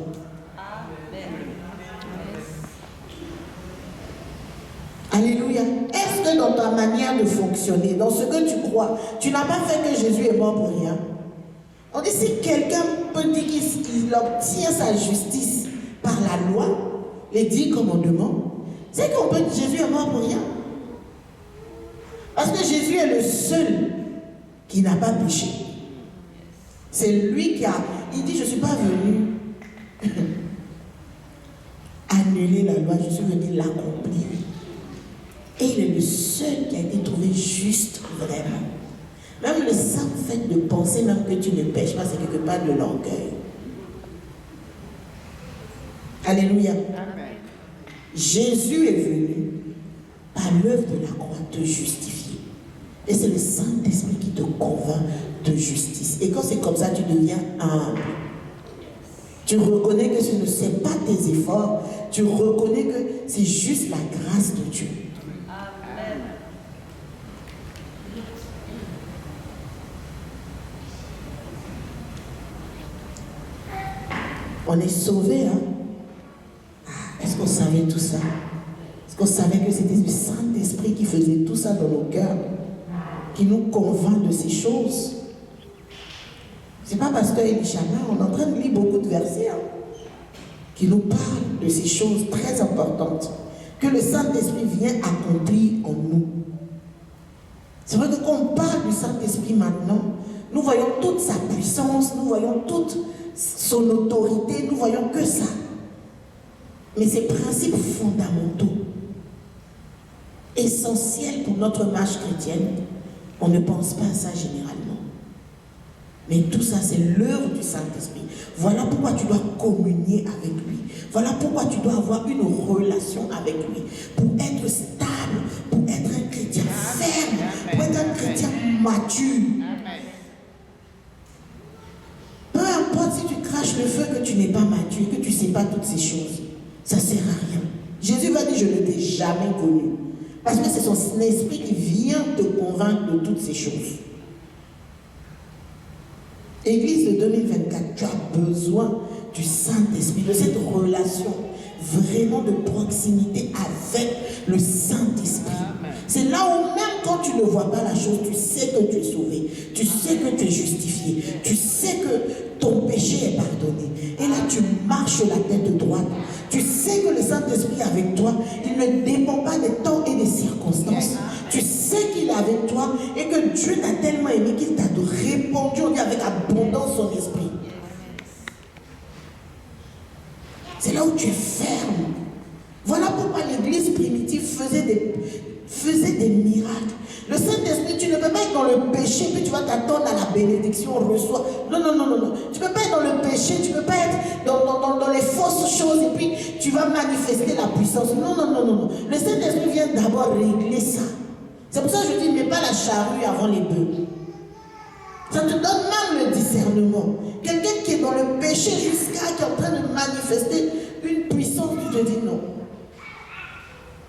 Alléluia. Est-ce que dans ta manière de fonctionner, dans ce que tu crois, tu n'as pas fait que Jésus est mort pour rien? On dit si quelqu'un peut dire qu'il obtient sa justice par la loi, les 10 commandements, c'est qu'on peut dire Jésus est mort pour rien. Parce que Jésus est le seul qui n'a pas péché. C'est lui qui a... Il dit, je ne suis pas venu annuler la loi, je suis venu l'accomplir. Et il est le seul qui a été trouvé juste vraiment. Même le simple fait de penser même que tu ne pêches pas, c'est quelque part de l'orgueil. Alléluia. Amen. Jésus est venu par l'œuvre de la croix te justifier. Et c'est le Saint-Esprit qui te convainc de justice. Et quand c'est comme ça, tu deviens humble. Tu reconnais que ce ne sont pas tes efforts. Tu reconnais que c'est juste la grâce de Dieu. Amen. On est sauvés, hein? Est-ce qu'on savait tout ça? Est-ce qu'on savait que c'était le Saint-Esprit qui faisait tout ça dans nos cœurs, qui nous convainc de ces choses? C'est pas parce qu'Elishamah, on est en train de lire beaucoup de versets, hein, qui nous parlent de ces choses très importantes que le Saint-Esprit vient accomplir en nous. C'est vrai que quand on parle du Saint-Esprit maintenant, Nous voyons toute sa puissance, nous voyons toute son autorité, nous voyons que ça. Mais ces principes fondamentaux, essentiels pour notre marche chrétienne, on ne pense pas à ça généralement. Mais tout ça, c'est l'œuvre du Saint-Esprit. Voilà pourquoi tu dois communier avec lui. Voilà pourquoi tu dois avoir une relation avec lui. Pour être stable, pour être un chrétien ferme, pour être un chrétien mature. Peu importe si tu craches le feu, que tu n'es pas mature, que tu ne sais pas toutes ces choses. Ça ne sert à rien. Jésus va dire, je ne t'ai jamais connu. Parce que c'est son esprit qui vient te convaincre de toutes ces choses. Église de 2024, tu as besoin du Saint-Esprit, de cette relation vraiment de proximité avec le Saint-Esprit. C'est là où même quand tu ne vois pas la chose, tu sais que tu es sauvé, tu sais que tu es justifié, tu sais que ton péché est pardonné. Et là, tu marches la tête droite. Tu sais que le Saint-Esprit est avec toi. Il ne dépend pas des temps et des circonstances. Tu sais qu'il est avec toi et que Dieu t'a tellement aimé qu'il t'a répandu avec abondance son esprit. C'est là où tu es ferme. Voilà pourquoi l'église primitive faisait des miracles. Le Saint-Esprit, tu ne peux pas être dans le péché, puis tu vas t'attendre à la bénédiction, reçoit. Non. Tu ne peux pas être dans le péché, tu ne peux pas être dans les fausses choses, et puis tu vas manifester la puissance. Non. Le Saint-Esprit vient d'abord régler ça. C'est pour ça que je dis, ne mets pas la charrue avant les bœufs. Ça te donne même le discernement. Quelqu'un qui est dans le péché jusqu'à qui est en train de manifester une puissance, tu te dis non.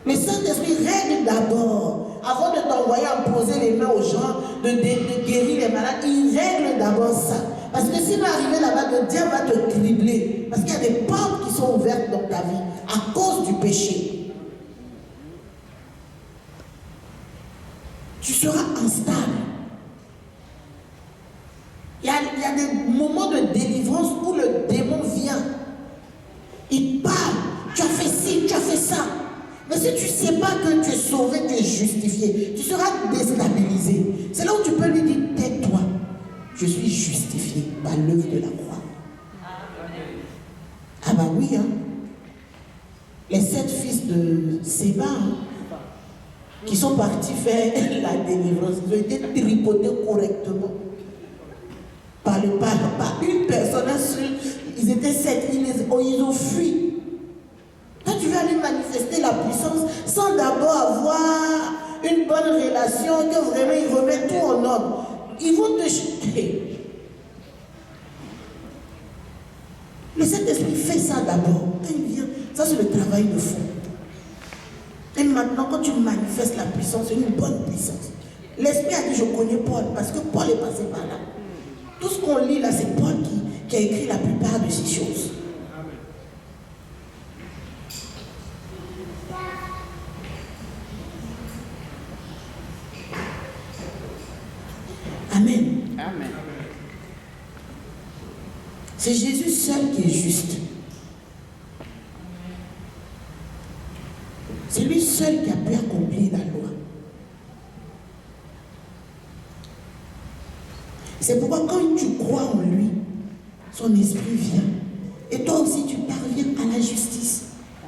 Le Saint-Esprit règle d'abord, avant de t'envoyer à poser les mains aux gens, de guérir les malades, il règle d'abord ça. Parce que s'il va arriver là-bas, le diable va te cribler. Parce qu'il y a des portes qui sont ouvertes dans ta vie à cause du péché. Tu seras instable. Il y a des moments de délivrance où le démon vient. Il parle. Tu as fait ci, tu as fait ça. Mais si tu ne sais pas que tu es sauvé, tu es justifié, tu seras déstabilisé. C'est là où tu peux lui dire, tais-toi. Je suis justifié par l'œuvre de la croix. Ah bah oui, hein. Les 7 fils de Séba, qui sont partis faire la délivrance, ils ont été tripotés correctement. Par une personne seule, ils étaient 7, ils ont fui. Toi, tu vas aller manifester la puissance sans d'abord avoir une bonne relation, que vraiment ils remettent tout en ordre. Ils vont te jeter. Le Saint-Esprit fait ça d'abord. Quand il vient, ça c'est le travail de fond. Et maintenant, quand tu manifestes la puissance, c'est une bonne puissance. L'Esprit a dit, je connais Paul, parce que Paul est passé par là. Tout ce qu'on lit là, c'est Paul qui a écrit la plupart de ces choses. Amen. Amen. C'est Jésus seul qui est juste. C'est lui seul qui a pu accomplir la loi. C'est pourquoi quand tu crois en lui, son esprit vient. Et toi aussi, tu parviens à la justice.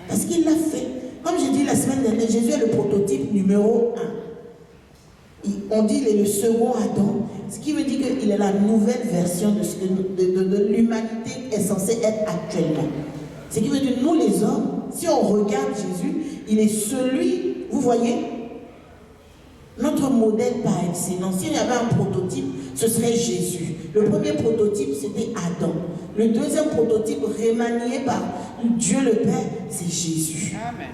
Parce qu'il l'a fait. Comme j'ai dit la semaine dernière, Jésus est le prototype numéro 1. On dit qu'il est le second Adam. Ce qui veut dire qu'il est la nouvelle version de l'humanité est censée être actuellement. Ce qui veut dire nous les hommes, si on regarde Jésus, il est celui, vous voyez, notre modèle par excellence. S'il y avait un prototype, ce serait Jésus. Le premier prototype, c'était Adam. Le deuxième prototype, remanié par Dieu le Père, c'est Jésus. Amen.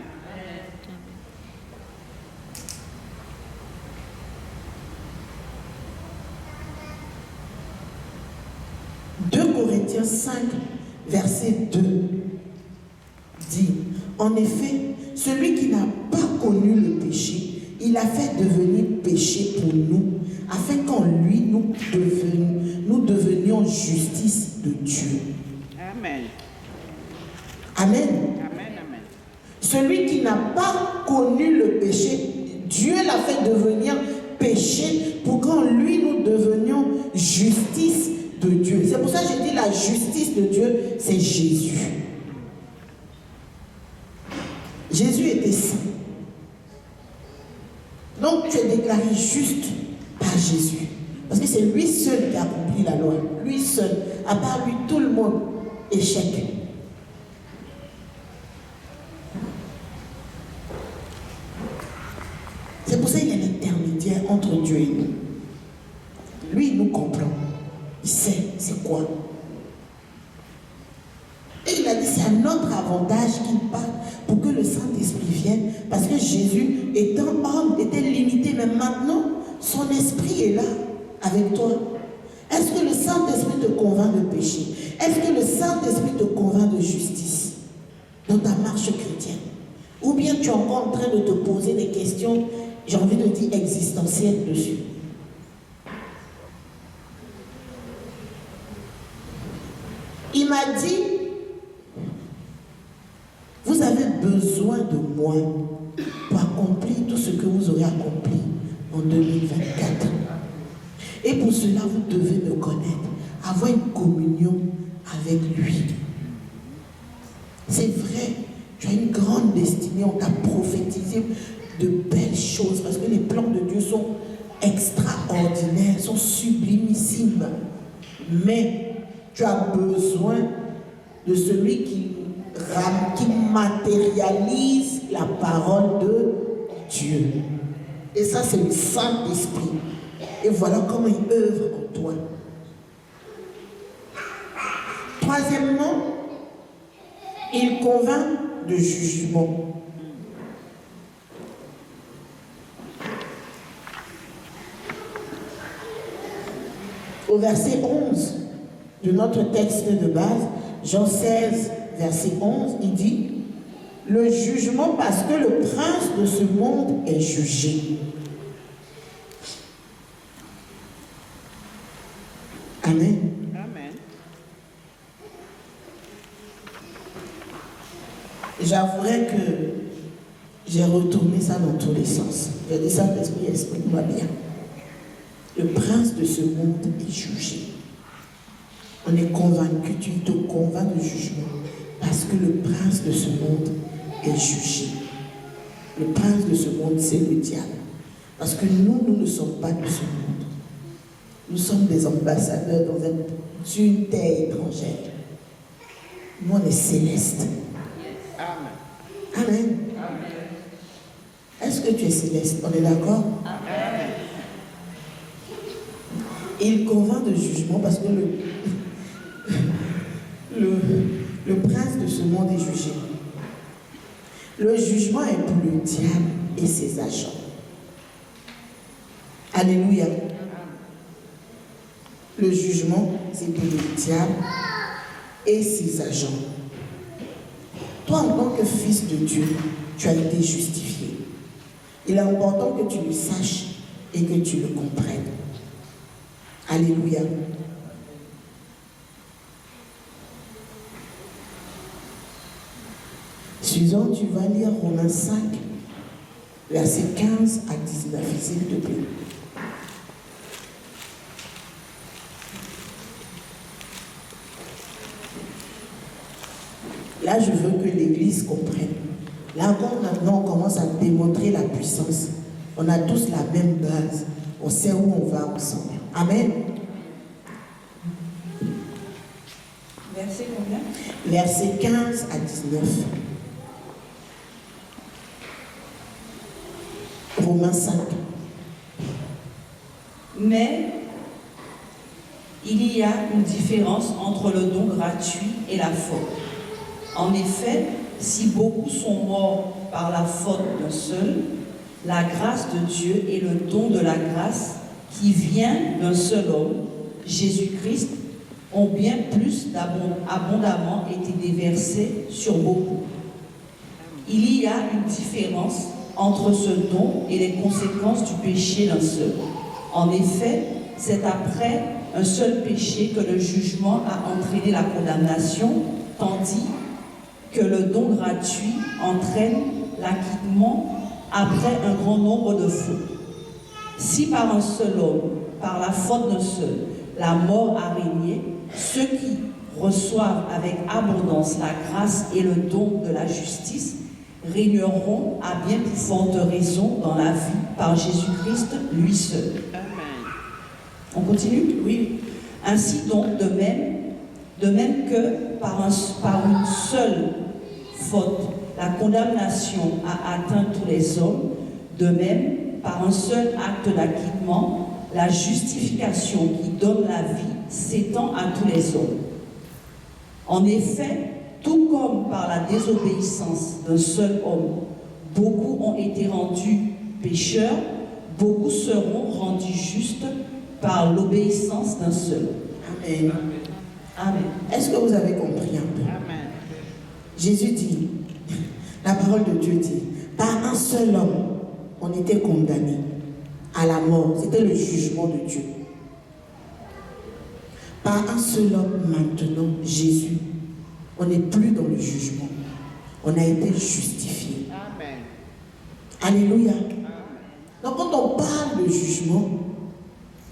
2 Corinthiens 5, verset 2 dit, en effet, celui qui n'a pas connu le péché, il a fait devenir péché pour nous, afin qu'en lui, nous devenions justice de Dieu. Amen. Amen. Amen. Amen. Celui qui n'a pas connu le péché, Dieu l'a fait devenir péché pour qu'en lui nous devenions justice de Dieu. C'est pour ça que j'ai dit la justice de Dieu, c'est Jésus. Jésus était saint. Donc tu es déclaré juste par Jésus. Parce que c'est lui seul qui a accompli la loi. Lui seul. À part lui, tout le monde échec. C'est pour ça qu'il y a l'intermédiaire entre Dieu et nous. Lui, il nous comprend. Il sait c'est quoi. Et il a dit c'est à notre avantage qu'il parle pour que le Saint-Esprit vienne. Parce que Jésus, étant homme, était limité. Mais maintenant, son esprit est là avec toi. Est-ce que le Saint-Esprit te convainc de péché? Est-ce que le Saint-Esprit te convainc de justice dans ta marche chrétienne? Ou bien tu es encore en train de te poser des questions, j'ai envie de dire existentielles dessus? Il m'a dit, vous avez besoin de moi pour accomplir tout ce que vous aurez accompli en 2024. Et pour cela, vous devez me connaître, avoir une communion avec lui. C'est vrai, tu as une grande destinée, on t'a prophétisé de belles choses, parce que les plans de Dieu sont extraordinaires, sont sublimissimes. Mais tu as besoin de celui qui matérialise la parole de Dieu. Et ça, c'est le Saint-Esprit. Et voilà comment il œuvre en toi. Troisièmement, il convainc de jugement. Au verset 11 de notre texte de base, Jean 16, verset 11, il dit « Le jugement parce que le prince de ce monde est jugé. » Amen. Amen. J'avouerai que j'ai retourné ça dans tous les sens. J'ai dit ça, explique-moi bien. Le prince de ce monde est jugé. On est convaincu, tu te convaincs de jugement parce que le prince de ce monde est jugé. Le prince de ce monde, c'est le diable. Parce que nous ne sommes pas de ce monde. Nous sommes des ambassadeurs sur une terre étrangère. Nous, on est célestes. Amen. Amen. Est-ce que tu es céleste? On est d'accord? Amen. Il convainc de jugement parce que le prince de ce monde est jugé. Le jugement est pour le diable et ses agents. Alléluia. Le jugement, c'est pour le diable et ses agents. Toi, en tant que fils de Dieu, tu as été justifié. Il est important que tu le saches et que tu le comprennes. Alléluia. Suivant, tu vas lire Romains 5, versets 15 à 19, s'il te plaît. Là, je veux que l'Église comprenne. Là, quand maintenant on commence à démontrer la puissance, on a tous la même base. On sait où on va ensemble. Amen. Verset combien? Versets 15 à 19. Romains 5. Mais il y a une différence entre le don gratuit et la faute. En effet, si beaucoup sont morts par la faute d'un seul, la grâce de Dieu et le don de la grâce qui vient d'un seul homme, Jésus-Christ, ont bien plus abondamment été déversés sur beaucoup. Il y a une différence entre ce don et les conséquences du péché d'un seul. En effet, c'est après un seul péché que le jugement a entraîné la condamnation, tandis que le don gratuit entraîne l'acquittement après un grand nombre de fautes. Si par un seul homme, par la faute d'un seul, la mort a régné, ceux qui reçoivent avec abondance la grâce et le don de la justice régneront à bien plus forte raison dans la vie par Jésus-Christ lui seul. Amen. On continue? Oui. Ainsi donc, de même que par une seule faute, la condamnation a atteint tous les hommes, de même, par un seul acte d'acquittement, la justification qui donne la vie s'étend à tous les hommes. En effet, tout comme par la désobéissance d'un seul homme, beaucoup ont été rendus pécheurs, beaucoup seront rendus justes par l'obéissance d'un seul. Amen. Amen. Est-ce que vous avez compris un peu? Amen. Jésus dit, la parole de Dieu dit, par un seul homme, on était condamné à la mort. C'était le jugement de Dieu. Par un seul homme, maintenant, Jésus, on n'est plus dans le jugement. On a été justifié. Amen. Alléluia. Amen. Donc quand on parle de jugement,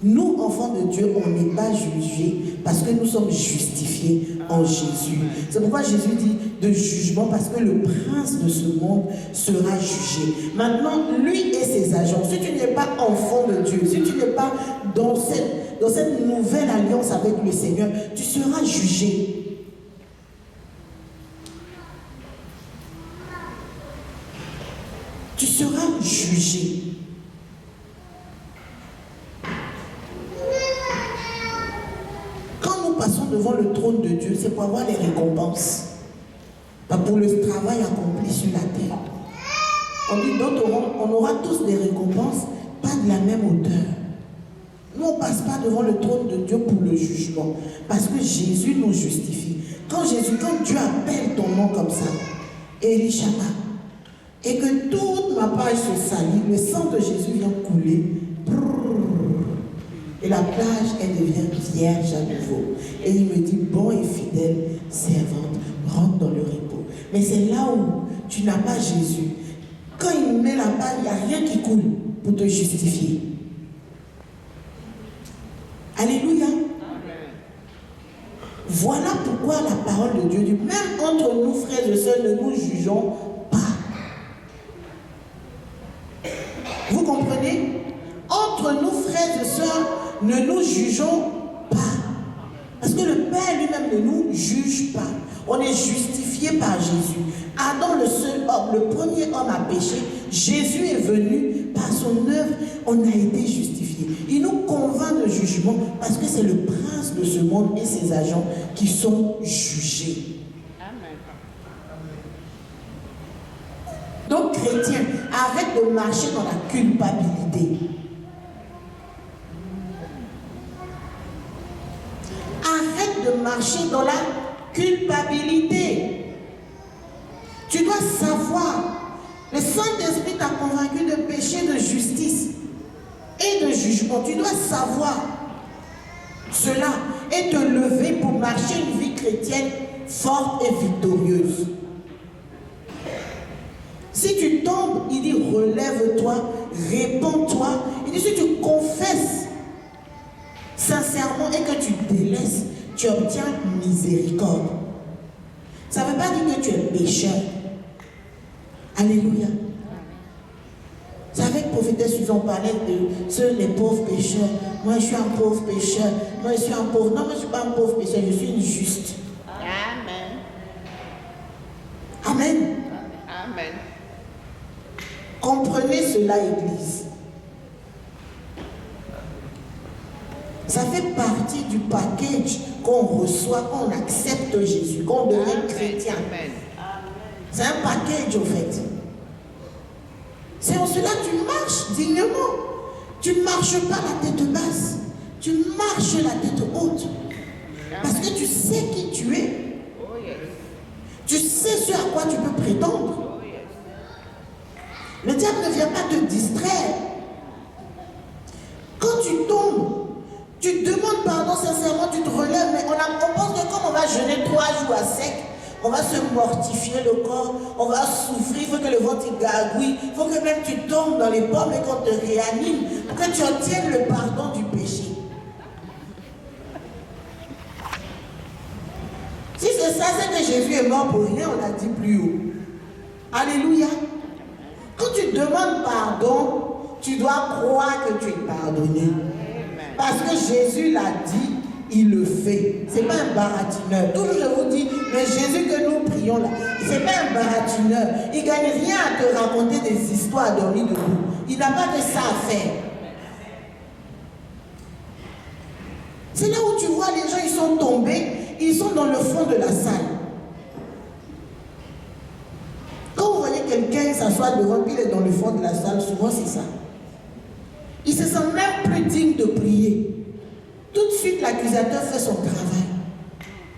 nous, enfants de Dieu, on n'est pas jugés parce que nous sommes justifiés en Jésus. C'est pourquoi Jésus dit de jugement, parce que le prince de ce monde sera jugé. Maintenant, lui et ses agents, si tu n'es pas enfant de Dieu, si tu n'es pas dans cette nouvelle alliance avec le Seigneur, tu seras jugé. Tu seras jugé. Passons devant le trône de Dieu, c'est pour avoir les récompenses. Pas pour le travail accompli sur la terre. On dit d'autres on aura tous des récompenses, pas de la même hauteur. Nous, on ne passe pas devant le trône de Dieu pour le jugement, parce que Jésus nous justifie. Quand Dieu appelle ton nom comme ça, Elishama, et que toute ma page se salit, le sang de Jésus vient couler. Et la plage, elle devient vierge à nouveau. Et il me dit, bon et fidèle servante, rentre dans le repos. Mais c'est là où tu n'as pas Jésus. Quand il met la balle, il n'y a rien qui coule pour te justifier. Alléluia. Amen. Voilà pourquoi la parole de Dieu dit, même entre nous, frères et sœurs, ne nous jugeons pas. Vous comprenez? Entre nous, frères et sœurs, ne nous jugeons pas. Parce que le Père lui-même ne nous juge pas. On est justifié par Jésus. Adam, le seul homme, le premier homme a péché. Jésus est venu, par son œuvre, on a été justifié. Il nous convainc de jugement parce que c'est le prince de ce monde et ses agents qui sont jugés. Amen. Donc, chrétien, arrête de marcher dans la culpabilité. Arrête de marcher dans la culpabilité. Tu dois savoir, le Saint-Esprit t'a convaincu de péché, de justice et de jugement. Tu dois savoir cela et te lever pour marcher une vie chrétienne forte et victorieuse. Si tu tombes, il dit relève-toi, répands-toi. Il dit si tu confesses sincèrement et que tu délaisses, tu obtiens miséricorde. Ça ne veut pas dire que tu es pécheur. Alléluia. C'est avec prophétesse Susan, on parlait de ceux les pauvres pécheurs. Moi je suis un pauvre pécheur. Moi je suis un pauvre. Non, moi je ne suis pas un pauvre pécheur, je suis une juste. Amen. Amen. Amen. Comprenez cela, Église. Ça fait partie du package qu'on reçoit, qu'on accepte Jésus, qu'on devient chrétien. Amen. C'est un package, au fait. C'est en cela que tu marches dignement. Tu ne marches pas la tête basse. Tu marches la tête haute. Parce que tu sais qui tu es. Oh yes. Tu sais ce à quoi tu peux prétendre. Oh yes. Le diable ne vient pas te distraire. Quand tu tombes, tu demandes pardon sincèrement, tu te relèves, mais on pense que comme on va jeûner 3 jours à sec, on va se mortifier le corps, on va souffrir, il faut que le ventre il gargouille, il faut que même tu tombes dans les pommes et qu'on te réanime pour que tu obtiennes le pardon du péché. Si c'est ça, c'est que Jésus est mort pour rien, on l'a dit plus haut. Alléluia. Quand tu demandes pardon, tu dois croire que tu es pardonné. Parce que Jésus l'a dit, il le fait. Ce n'est pas un baratineur. Toujours je vous dis, le Jésus que nous prions là, ce n'est pas un baratineur. Il ne gagne rien à te raconter des histoires à dormir debout. Il n'a pas que ça à faire. C'est là où tu vois les gens, ils sont tombés, ils sont dans le fond de la salle. Quand vous voyez quelqu'un s'asseoir devant, puis il est dans le fond de la salle, souvent c'est ça. Il se sent même plus digne de prier. Tout de suite, l'accusateur fait son travail.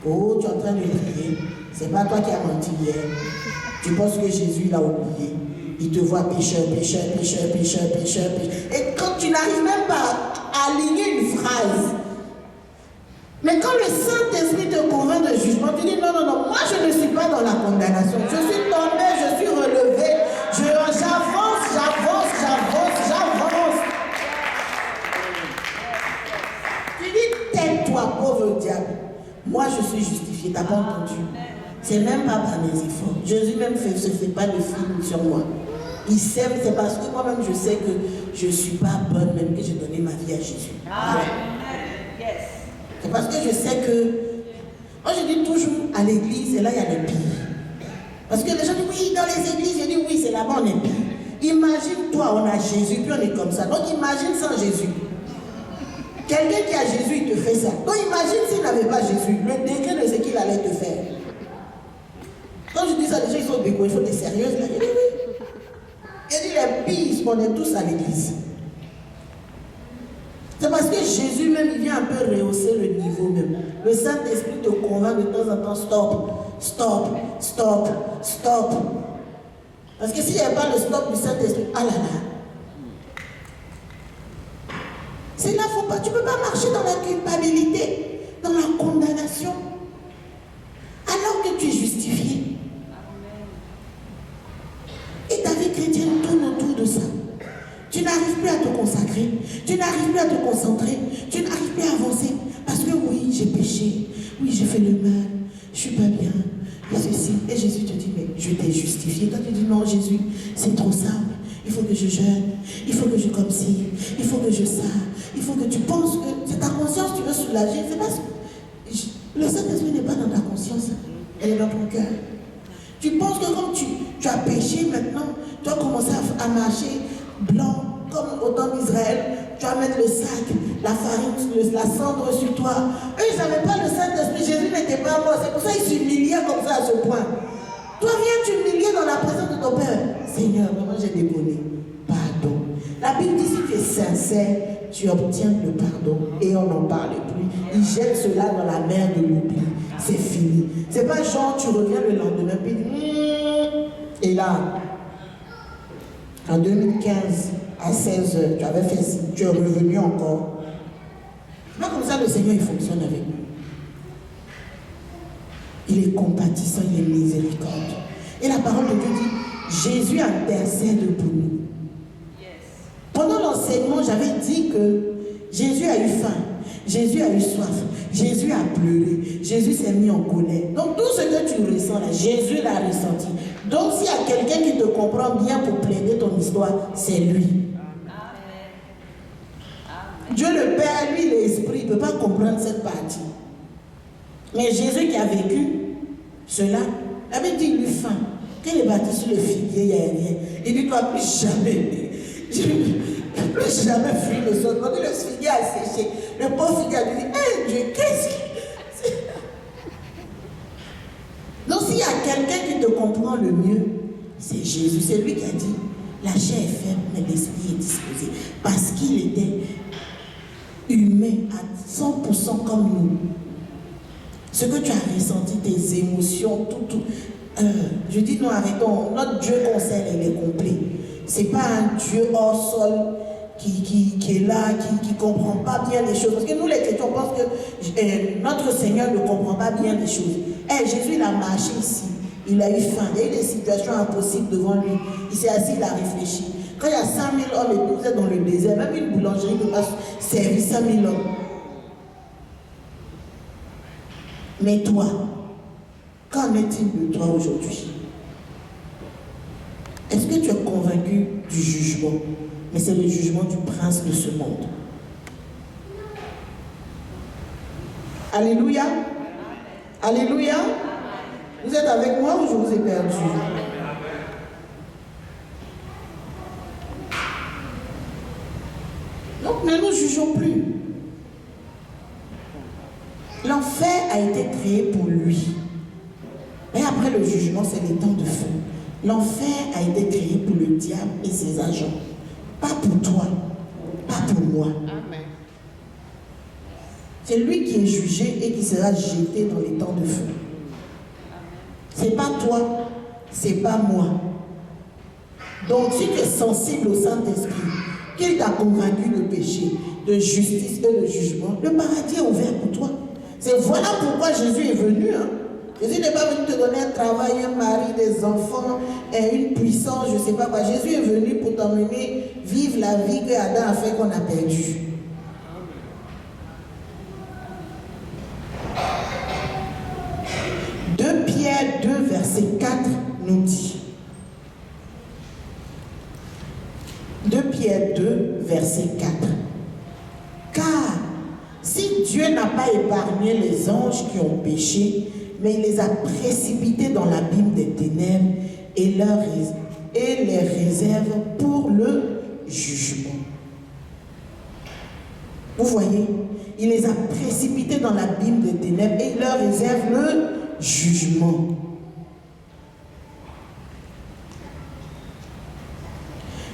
Oh, tu es en train de prier. C'est pas toi qui as menti hier. Tu penses que Jésus l'a oublié. Il te voit pécheur, pécheur, pécheur, pécheur, pécheur, pécheur. Et quand tu n'arrives même pas à aligner une phrase, mais quand le Saint-Esprit te convainc de jugement, tu dis non, non, non, moi je ne suis pas dans la condamnation. Je suis tombé, je suis relevé, j'avance, j'avance, j'avance, j'avance. Tu dis tais-toi, pauvre diable. Moi je suis justifié, t'as pas entendu. C'est même pas par mes efforts. Jésus même ne se fait pas de film sur moi. Il s'aime, c'est parce que moi-même je sais que je ne suis pas bonne, même que j'ai donné ma vie à Jésus. Voilà. C'est parce que je sais que, moi je dis toujours à l'église, et là il y a le pire. Parce que les gens disent oui, dans les églises, je dis oui, c'est là-bas on est pire. Imagine-toi, on a Jésus, puis on est comme ça. Donc imagine sans Jésus. Quelqu'un qui a Jésus, il te fait ça. Donc imagine s'il n'avait pas Jésus, le degré de ce qu'il allait te faire. Quand je dis ça, les gens ils sont dégoûtés, il faut être sérieuse là. Il dit oui. Il dit les pires, on est tous à l'église. C'est parce que Jésus même, il vient un peu rehausser le niveau même. Le Saint-Esprit te convainc de temps en temps, stop, stop, stop, stop. Parce que s'il n'y avait pas le stop du Saint-Esprit, ah là là. C'est là, faut pas, tu ne peux pas marcher dans la culpabilité, dans la condamnation, alors que tu es justifié. Et ta vie chrétienne tourne autour de ça. Tu n'arrives plus à te consacrer, tu n'arrives plus à te concentrer, tu n'arrives plus à avancer. Parce que oui, j'ai péché, oui, j'ai fait le mal, je ne suis pas bien, et ceci. Et Jésus te dit, mais je t'ai justifié. Toi, tu dis, non, Jésus, c'est trop simple. Il faut que je jeûne, il faut que je comme ci, il faut que je ça, il faut que tu penses que c'est ta conscience, tu veux soulager. C'est parce que le Saint-Esprit n'est pas dans ta conscience, elle est dans ton cœur. Tu penses que comme tu as péché maintenant, tu vas commencer à marcher blanc, comme au temps d'Israël, tu vas mettre le sac, la farine, la cendre sur toi. Eux, ils n'avaient pas le Saint-Esprit, Jésus n'était pas mort, c'est pour ça qu'ils s'humiliaient comme ça à ce point. Toi, viens t'humilier dans la présence de ton Père. Seigneur, vraiment j'ai déconné. Pardon. La Bible dit si tu es sincère, tu obtiens le pardon et on n'en parle plus. Il jette cela dans la mer de l'oubli. C'est fini. C'est pas genre tu reviens le lendemain puis et là, en 2015, à 16h, tu avais fait, tu es revenu encore. C'est pas comme ça le Seigneur il fonctionne avec nous. Il est compatissant, il est miséricordieux. Et la parole de Dieu dit, Jésus intercède pour nous. Pendant l'enseignement, j'avais dit que Jésus a eu faim, Jésus a eu soif, Jésus a pleuré, Jésus s'est mis en colère. Donc tout ce que tu ressens là, Jésus l'a ressenti. Donc s'il y a quelqu'un qui te comprend bien pour plaider ton histoire, c'est lui. Dieu le Père, lui l'Esprit, ne peut pas comprendre cette partie. Mais Jésus qui a vécu cela, avait dit lui faim. Quand il est bâti sur le figuier, il n'y a rien. Il dit, toi, plus jamais. Plus jamais fuir le sol. Quand le figuier a séché, le pauvre figuier a dit, hé Dieu, qu'est-ce que... Donc s'il y a quelqu'un qui te comprend le mieux, c'est Jésus. C'est lui qui a dit, la chair est faible, mais l'esprit est disposé. Parce qu'il était humain à 100% comme nous. Ce que tu as ressenti, tes émotions, tout. Je dis, non, arrêtons. Notre Dieu qu'on sert, il est complet. Ce n'est pas un Dieu hors sol qui est là, qui ne comprend pas bien les choses. Parce que nous, les chrétiens, on pense que notre Seigneur ne comprend pas bien les choses. Jésus, il a marché ici. Il a eu faim. Il y a eu des situations impossibles devant lui. Il s'est assis, il a réfléchi. Quand il y a 5000 hommes et que vous êtes dans le désert, même une boulangerie ne peut pas servir 5000 hommes. Mais toi, qu'en est-il de toi aujourd'hui? Est-ce que tu es convaincu du jugement? Mais c'est le jugement du prince de ce monde. Alléluia. Alléluia. Vous êtes avec moi ou je vous ai perdu? Donc ne nous jugeons plus. L'enfer a été créé pour lui. Mais après le jugement, c'est les temps de feu. L'enfer a été créé pour le diable et ses agents. Pas pour toi, pas pour moi. Amen. C'est lui qui est jugé et qui sera jeté dans les temps de feu. C'est pas toi, c'est pas moi. Donc si tu es sensible au Saint-Esprit, qu'il t'a convaincu de péché, de justice et de jugement, le paradis est ouvert pour toi. Voilà pourquoi Jésus est venu. Jésus n'est pas venu te donner un travail, un mari, des enfants, une puissance, je ne sais pas quoi. Jésus est venu pour t'emmener vivre la vie que Adam a fait qu'on a perdue. Pierre 2, verset 4 nous dit. 2 Pierre 2, verset 4. Car si Dieu n'a pas épargné les anges qui ont péché, mais il les a précipités dans l'abîme des ténèbres et les réserve pour le jugement. Vous voyez, il les a précipités dans l'abîme des ténèbres et il leur réserve le jugement.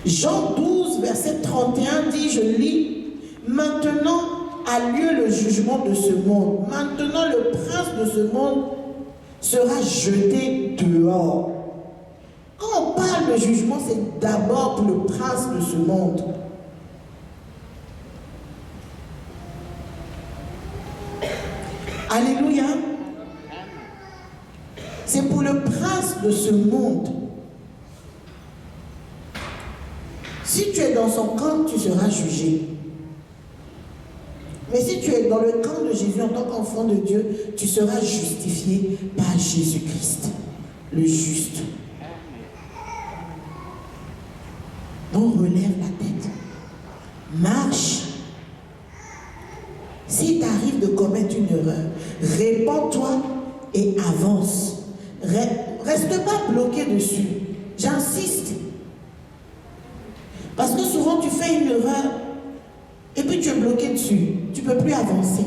Jean 12, verset 31 dit, je lis, maintenant a lieu le jugement de ce monde. Maintenant le prince de ce monde sera jeté dehors. Quand on parle de jugement, c'est d'abord pour le prince de ce monde. Alléluia. C'est pour le prince de ce monde. Si tu es dans son camp, tu seras jugé. Mais si tu es dans le camp de Jésus en tant qu'enfant de Dieu, tu seras justifié par Jésus-Christ, le juste. Donc relève la tête. Marche. S'il t'arrive de commettre une erreur, répands-toi et avance. Reste pas bloqué dessus. J'insiste. Parce que souvent tu fais une erreur et puis tu es bloqué dessus. Tu ne peux plus avancer.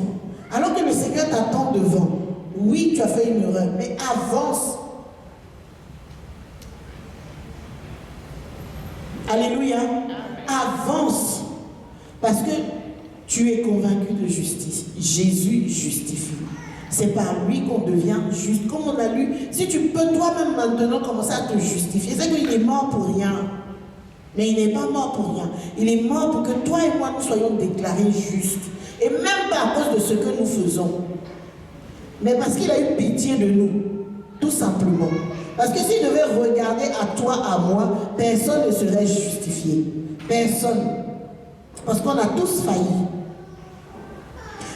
Alors que le Seigneur t'attend devant. Oui, tu as fait une erreur, mais avance. Alléluia. Avance. Parce que tu es convaincu de justice. Jésus justifie. C'est par lui qu'on devient juste. Comme on a lu, si tu peux toi-même maintenant commencer à te justifier, c'est qu'il est mort pour rien. Mais il n'est pas mort pour rien. Il est mort pour que toi et moi nous soyons déclarés justes. Et même pas à cause de ce que nous faisons. Mais parce qu'il a eu pitié de nous. Tout simplement. Parce que s'il devait regarder à toi, à moi, personne ne serait justifié. Personne. Parce qu'on a tous failli.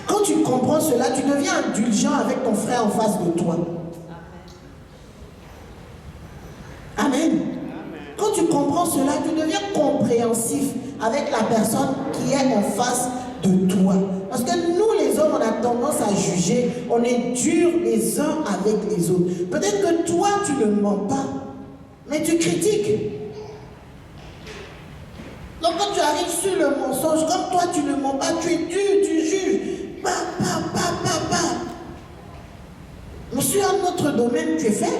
Quand tu comprends cela, tu deviens indulgent avec ton frère en face de toi. Amen. Quand tu comprends cela, tu deviens compréhensif avec la personne qui est en face de toi. Parce que nous, les hommes, on a tendance à juger, on est durs les uns avec les autres. Peut-être que toi, tu ne mens pas, mais tu critiques. Donc quand tu arrives sur le mensonge, comme toi, tu ne mens pas, tu es dur, tu juges. Mais sur un autre domaine, tu es faible.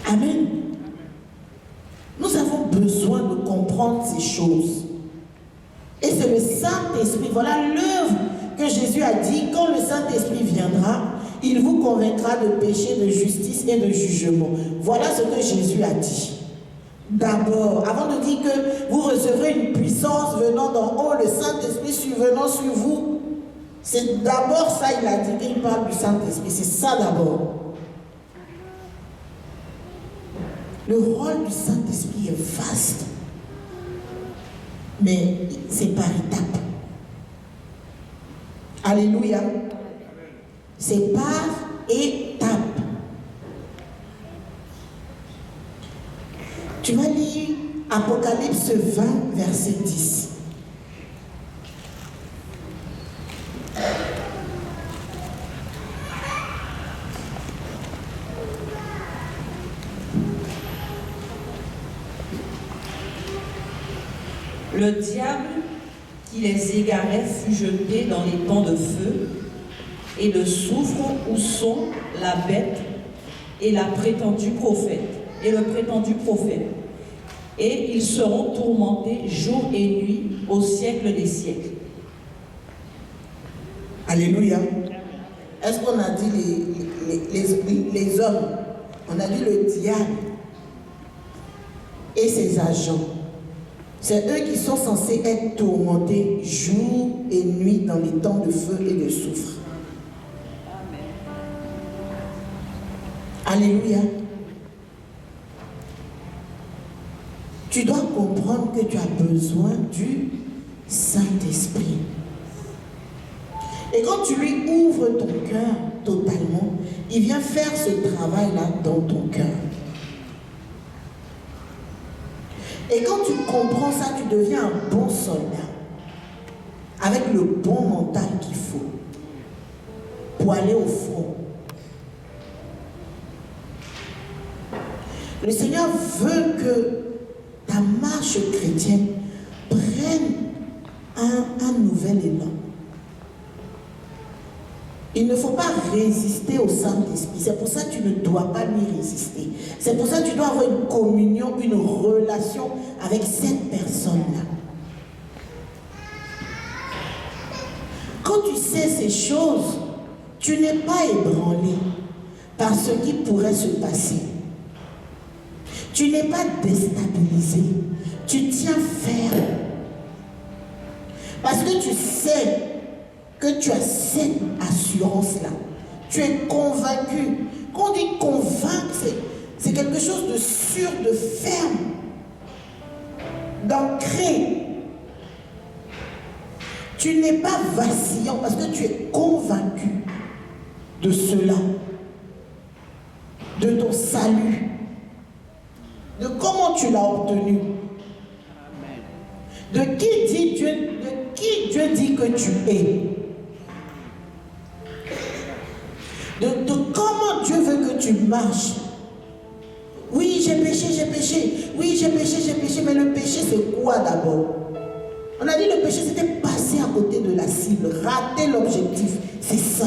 Amen. Nous avons besoin de comprendre ces choses. Et c'est le Saint-Esprit. Voilà l'œuvre que Jésus a dit. Quand le Saint-Esprit viendra, Il vous convaincra de péché, de justice et de jugement. Voilà ce que Jésus a dit. D'abord, avant de dire que vous recevrez une puissance venant d'en haut, le Saint-Esprit venant sur vous, c'est d'abord ça, il a dit qu'il parle du Saint-Esprit. C'est ça d'abord. Le rôle du Saint-Esprit est vaste, mais c'est par étapes. Alléluia. C'est par étapes. Tu vas lire Apocalypse 20, verset 10. Le diable qui les égarait fut jeté dans les temps de feu et de soufre où sont la bête et le prétendu prophète. Et ils seront tourmentés jour et nuit au siècle des siècles. Alléluia. Est-ce qu'on a dit les hommes? On a dit le diable et ses agents. C'est eux qui sont censés être tourmentés jour et nuit dans les temps de feu et de soufre. Alléluia. Tu dois comprendre que tu as besoin du Saint-Esprit. Et quand tu lui ouvres ton cœur totalement, il vient faire ce travail-là dans ton cœur. Et quand tu comprends ça, tu deviens un bon soldat, avec le bon mental qu'il faut, pour aller au front. Le Seigneur veut que ta marche chrétienne prenne un nouvel élan. Il ne faut pas résister au Saint-Esprit. C'est pour ça que tu ne dois pas lui résister. C'est pour ça que tu dois avoir une communion, une relation avec cette personne-là. Quand tu sais ces choses, tu n'es pas ébranlé par ce qui pourrait se passer. Tu n'es pas déstabilisé. Tu tiens ferme. Parce que tu sais que tu as cette assurance-là. Tu es convaincu. Quand on dit convaincre, c'est quelque chose de sûr, de ferme, d'ancré. Tu n'es pas vacillant parce que tu es convaincu de cela, de ton salut, de comment tu l'as obtenu, de qui Dieu dit que tu es. De comment Dieu veut que tu marches. Oui, j'ai péché. Oui, j'ai péché. Mais le péché, c'est quoi d'abord? On a dit le péché, c'était passer à côté de la cible, rater l'objectif. C'est ça.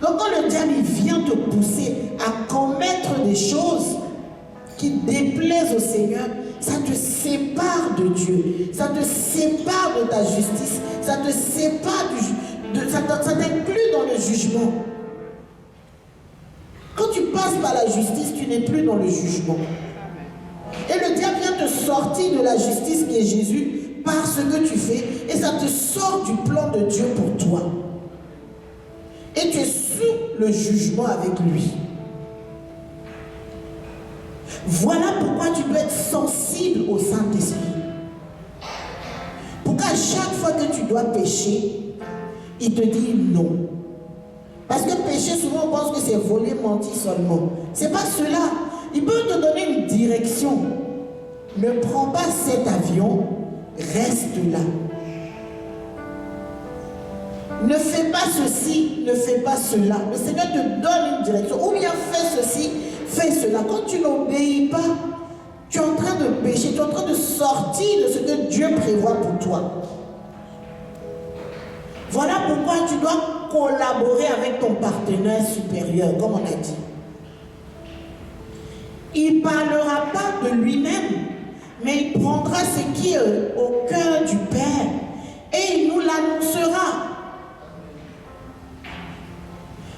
Donc quand le diable vient te pousser à commettre des choses qui déplaisent au Seigneur, ça te sépare de Dieu. Ça te sépare de ta justice. Ça te sépare ça t'inclut dans le jugement. Quand tu passes par la justice, tu n'es plus dans le jugement. Et le diable vient te sortir de la justice qui est Jésus par ce que tu fais, et ça te sort du plan de Dieu pour toi. Et tu es sous le jugement avec lui. Voilà pourquoi tu dois être sensible au Saint-Esprit. Pour qu'à chaque fois que tu dois pécher, il te dit non. Parce que pécher, souvent on pense que c'est voler, mentir seulement. C'est pas cela. Il peut te donner une direction. Ne prends pas cet avion, reste là. Ne fais pas ceci, ne fais pas cela. Le Seigneur te donne une direction. Ou bien fais ceci, fais cela. Quand tu n'obéis pas, tu es en train de pécher, tu es en train de sortir de ce que Dieu prévoit pour toi. Voilà pourquoi tu dois collaborer avec ton partenaire supérieur, comme on a dit. Il ne parlera pas de lui-même, mais il prendra ce qui est au cœur du Père et il nous l'annoncera.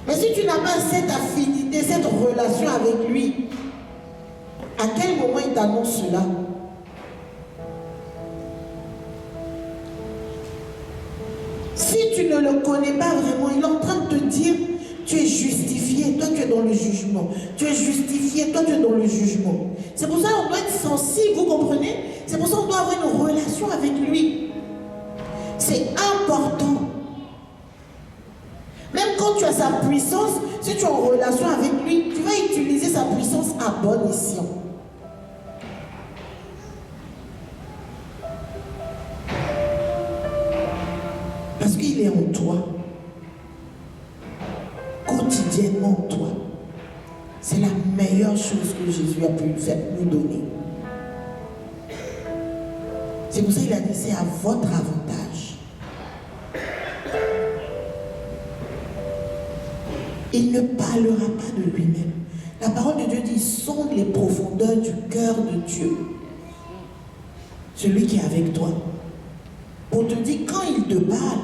Mais si tu n'as pas cette affinité, cette relation avec lui, à quel moment il t'annonce cela? Si tu ne le connais pas vraiment, il est en train de te dire, tu es justifié, toi tu es dans le jugement. Tu es justifié, toi tu es dans le jugement. C'est pour ça qu'on doit être sensible, vous comprenez? C'est pour ça qu'on doit avoir une relation avec lui. C'est important. Même quand tu as sa puissance, si tu es en relation avec lui, tu vas utiliser sa puissance à bon escient. Parce qu'il est en toi. Quotidiennement en toi. C'est la meilleure chose que Jésus a pu faire, nous donner. C'est pour ça qu'il a dit, c'est à votre avantage. Il ne parlera pas de lui-même. La parole de Dieu dit, sonde les profondeurs du cœur de Dieu. Celui qui est avec toi. Pour te dire, quand il te parle,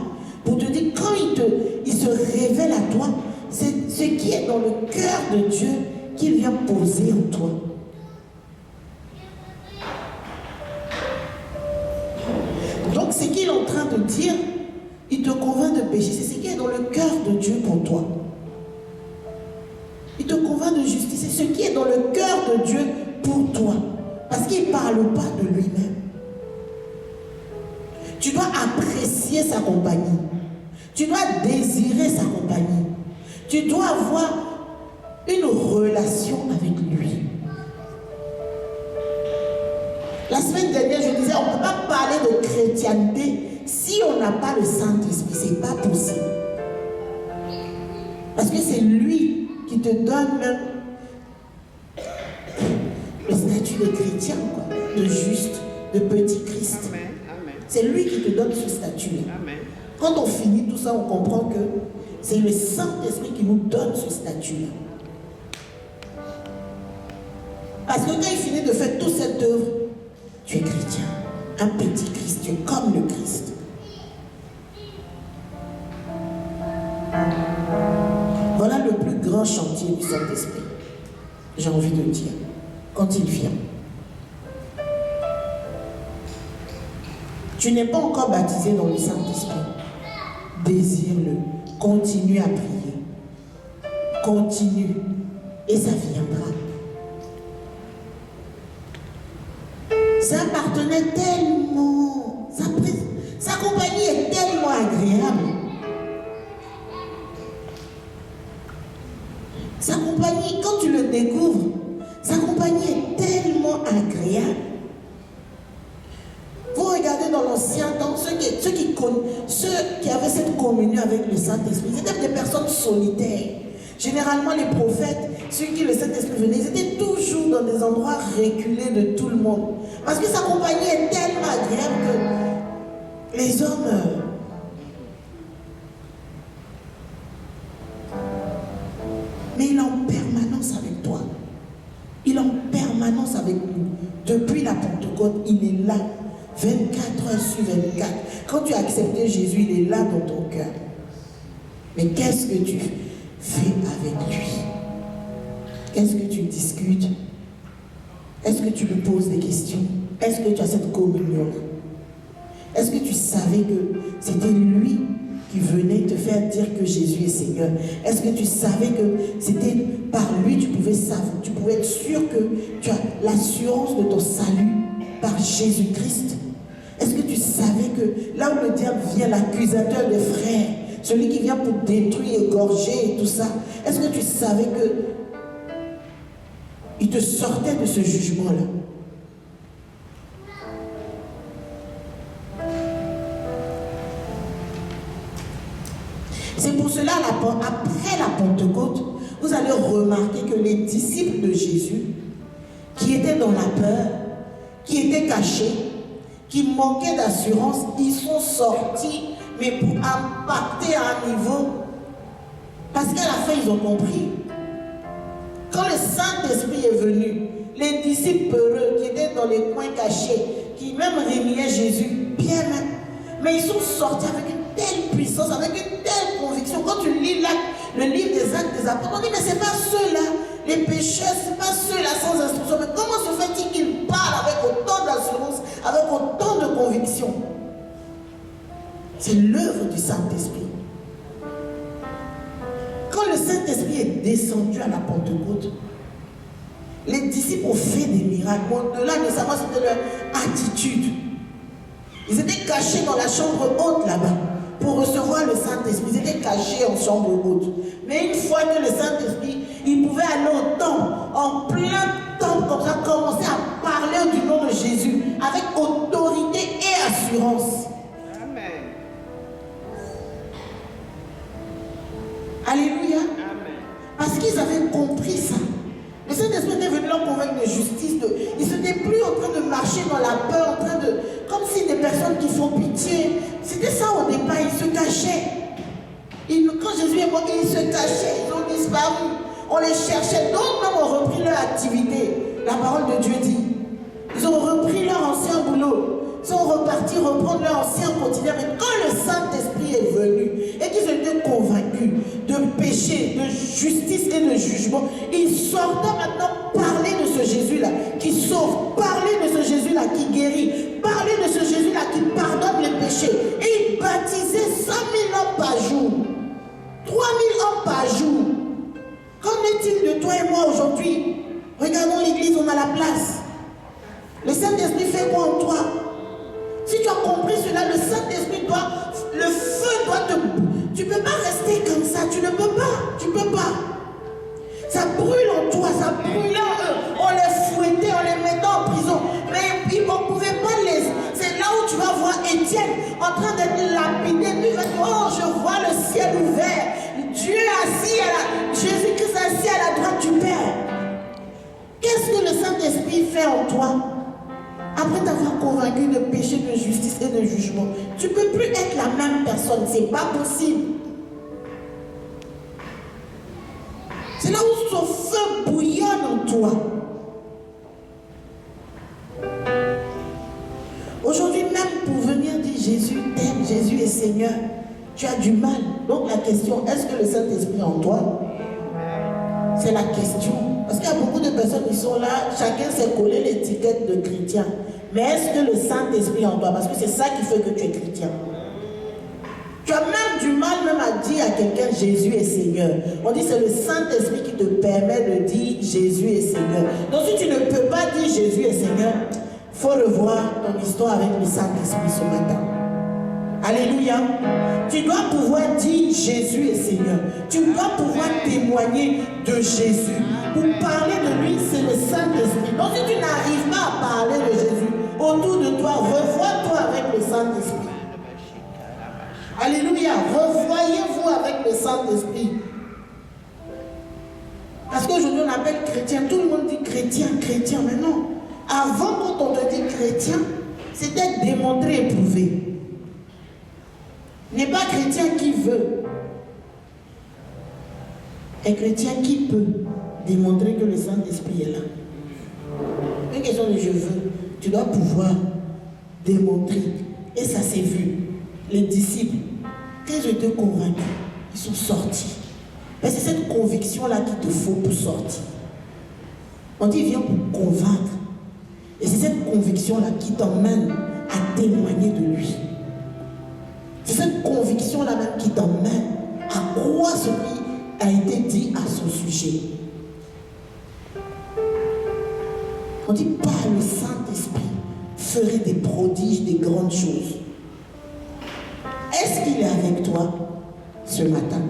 pour te dire, quand il se révèle à toi, c'est ce qui est dans le cœur de Dieu qu'il vient poser en toi. Donc, ce qu'il est en train de dire, il te convainc de pécher. C'est ce qui est dans le cœur de Dieu pour toi. Il te convainc de justice. C'est ce qui est dans le cœur de Dieu pour toi. Parce qu'il ne parle pas de lui-même. Tu dois apprécier sa compagnie. Tu dois désirer sa compagnie. Tu dois avoir une relation avec lui. La semaine dernière, je disais, on ne peut pas parler de chrétienté si on n'a pas le Saint-Esprit. Ce n'est pas possible. Parce que c'est lui qui te donne même le statut de chrétien, quoi, de juste, de petit Christ. Amen. Amen. C'est lui qui te donne ce statut-là. Amen. Quand on finit tout ça, on comprend que c'est le Saint-Esprit qui nous donne ce statut-là. Parce que quand il finit de faire toute cette œuvre, tu es chrétien, un petit Christ, tu es comme le Christ. Voilà le plus grand chantier du Saint-Esprit, j'ai envie de dire, quand il vient. Tu n'es pas encore baptisé dans le Saint-Esprit. Désire-le. Continue à prier. Continue. Et ça viendra. C'est un partenaire tellement... Sa compagnie est tellement agréable. Sa compagnie, quand tu le découvres, sa compagnie est tellement agréable. Vous regardez dans l'ancien temps, ceux qui avaient cette communion avec le Saint-Esprit, c'était des personnes solitaires. Généralement, les prophètes, ceux qui le Saint-Esprit venait, ils étaient toujours dans des endroits reculés de tout le monde. Parce que sa compagnie est tellement agréable que les hommes... Mais il est en permanence avec toi. Il est en permanence avec nous. Depuis la Pentecôte, il est là. 24 heures sur 24. Quand tu as accepté Jésus, il est là dans ton cœur. Mais qu'est-ce que tu fais avec lui? Qu'est-ce que tu discutes? Est-ce que tu lui poses des questions? Est-ce que tu as cette communion-là? Est-ce que tu savais que c'était lui qui venait te faire dire que Jésus est Seigneur? Est-ce que tu savais que c'était par lui tu pouvais savoir, tu pouvais être sûr que tu as l'assurance de ton salut par Jésus-Christ? Est-ce que tu savais que là où le diable vient, l'accusateur des frères, celui qui vient pour détruire, égorger et tout ça, est-ce que tu savais que il te sortait de ce jugement-là? C'est pour cela, après la Pentecôte, vous allez remarquer que les disciples de Jésus, qui étaient dans la peur, qui étaient cachés, qui manquaient d'assurance, ils sont sortis, mais pour impacter à un niveau, parce qu'à la fin, ils ont compris. Quand le Saint-Esprit est venu, les disciples peureux, qui étaient dans les coins cachés, qui même rémiaient Jésus, bien même, mais ils sont sortis avec une telle puissance, avec une telle conviction. Quand tu lis le livre des Actes des Apôtres, on dit, mais ce n'est pas ceux-là, les pécheurs, ce n'est pas ceux-là sans instruction. Mais comment se fait-il qu'ils parlent avec autant d'assurance, avec autant de conviction? C'est l'œuvre du Saint-Esprit. Quand le Saint-Esprit est descendu à la Pentecôte, les disciples ont fait des miracles. Au-delà de savoir, c'était leur attitude. Ils étaient cachés dans la chambre haute là-bas pour recevoir le Saint-Esprit. Ils étaient cachés en chambre haute. Mais une fois que le Saint-Esprit, ils pouvaient aller au temple, en plein temple, comme ça, commencer à parler du nom de Jésus avec autorité et assurance. Amen. Alléluia. Amen. Parce qu'ils avaient compris ça. Le Saint-Esprit était venu leur convaincre de justice. Ils n'étaient plus en train de marcher dans la peur, en train de, comme si des personnes qui font pitié. C'était ça au départ, ils se cachaient. Quand Jésus est mort, ils se cachaient, ils ont disparu. On les cherchait. D'autres même ont repris leur activité. La parole de Dieu dit. Ils ont repris leur ancien boulot. Ils sont repartis reprendre leur ancien quotidien. Mais quand le Saint-Esprit est venu et qu'ils étaient convaincus de péché, de justice et de jugement, ils sortaient maintenant parler de ce Jésus-là qui sauve, parler de ce Jésus-là qui guérit, parler de ce Jésus-là qui pardonne les péchés. Et ils baptisaient 100 000 hommes par jour, 3 000 hommes par jour. Qu'en est-il de toi et moi aujourd'hui? Regardons l'église, on a la place. Le Saint-Esprit fait quoi en toi? Si tu as compris cela, le Saint-Esprit doit, le feu doit te... Tu ne peux pas rester comme ça, tu ne peux pas, tu ne peux pas. Ça brûle en toi, ça brûlait en eux. On les fouettait, on les mettait en prison. Mais on ne pouvait pas les... C'est là où tu vas voir Étienne en train d'être lapidé. Puis il va dire, oh, je vois le ciel ouvert. Dieu assis à la... Jésus-Christ assis à la droite du Père. Qu'est-ce que le Saint-Esprit fait en toi? Après t'avoir convaincu de péché, de justice et de jugement, tu ne peux plus être la même personne. Ce n'est pas possible. C'est là où son feu bouillonne en toi. Aujourd'hui même, pour venir dire Jésus t'aime, Jésus est Seigneur, tu as du mal. Donc la question, est-ce que le Saint-Esprit est en toi? C'est la question. Parce qu'il y a beaucoup de personnes qui sont là, chacun s'est collé l'étiquette de chrétien. Mais est-ce que le Saint-Esprit est en toi? Parce que c'est ça qui fait que tu es chrétien. Tu as même du mal même à dire à quelqu'un Jésus est Seigneur. On dit c'est le Saint-Esprit qui te permet de dire Jésus est Seigneur. Donc si tu ne peux pas dire Jésus est Seigneur, il faut revoir ton histoire avec le Saint-Esprit ce matin. Alléluia. Tu dois pouvoir dire Jésus est Seigneur. Tu dois pouvoir témoigner de Jésus. Pour parler de lui, c'est le Saint-Esprit. Donc si tu n'arrives pas à parler de Jésus, autour de toi, revois-toi avec le Saint-Esprit. Alléluia. Revoyez-vous avec le Saint-Esprit. Parce qu'aujourd'hui on appelle chrétien, tout le monde dit chrétien, chrétien, mais non. Avant, quand on te dit chrétien, c'était démontrer, éprouver. N'est pas chrétien qui veut. Un chrétien qui peut démontrer que le Saint-Esprit est là. Une question de je veux. Tu dois pouvoir démontrer. Et ça s'est vu. Les disciples, quand ils étaient convaincus, ils sont sortis. Mais c'est cette conviction-là qu'il te faut pour sortir. On dit viens pour convaincre. Et c'est cette conviction-là qui t'emmène à témoigner de lui. C'est cette conviction-là même qui t'emmène à croire ce qui a été dit à son sujet. On dit par le Saint-Esprit ferait des prodiges, des grandes choses. Est-ce qu'il est avec toi ce matin?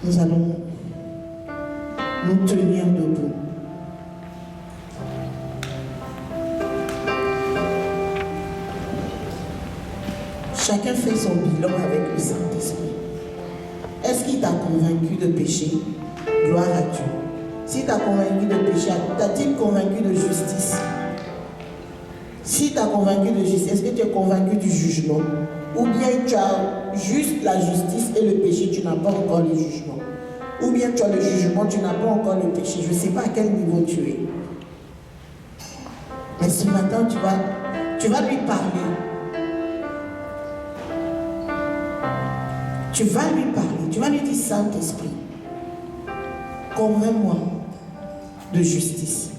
Nous allons nous tenir debout. Chacun fait son bilan avec le Saint-Esprit. Est-ce qu'il t'a convaincu de péché? Gloire à Dieu. Si t'a convaincu de péché, t'a-t-il convaincu de justice? Si t'as convaincu de justice, est-ce que tu es convaincu du jugement? Ou bien tu as juste la justice et le péché, tu n'as pas encore le jugement? Ou bien tu as le jugement, tu n'as pas encore le péché. Je ne sais pas à quel niveau tu es. Mais ce matin, tu vas Tu vas lui parler. Tu vas lui parler. Tu vas lui dire, Saint-Esprit, convainc-moi de justice,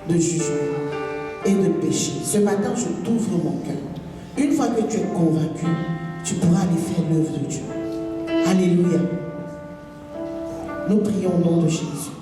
de jugement et de péché. Ce matin, je t'ouvre mon cœur. Une fois que tu es convaincu, tu pourras aller faire l'œuvre de Dieu. Alléluia. Nous prions au nom de Jésus.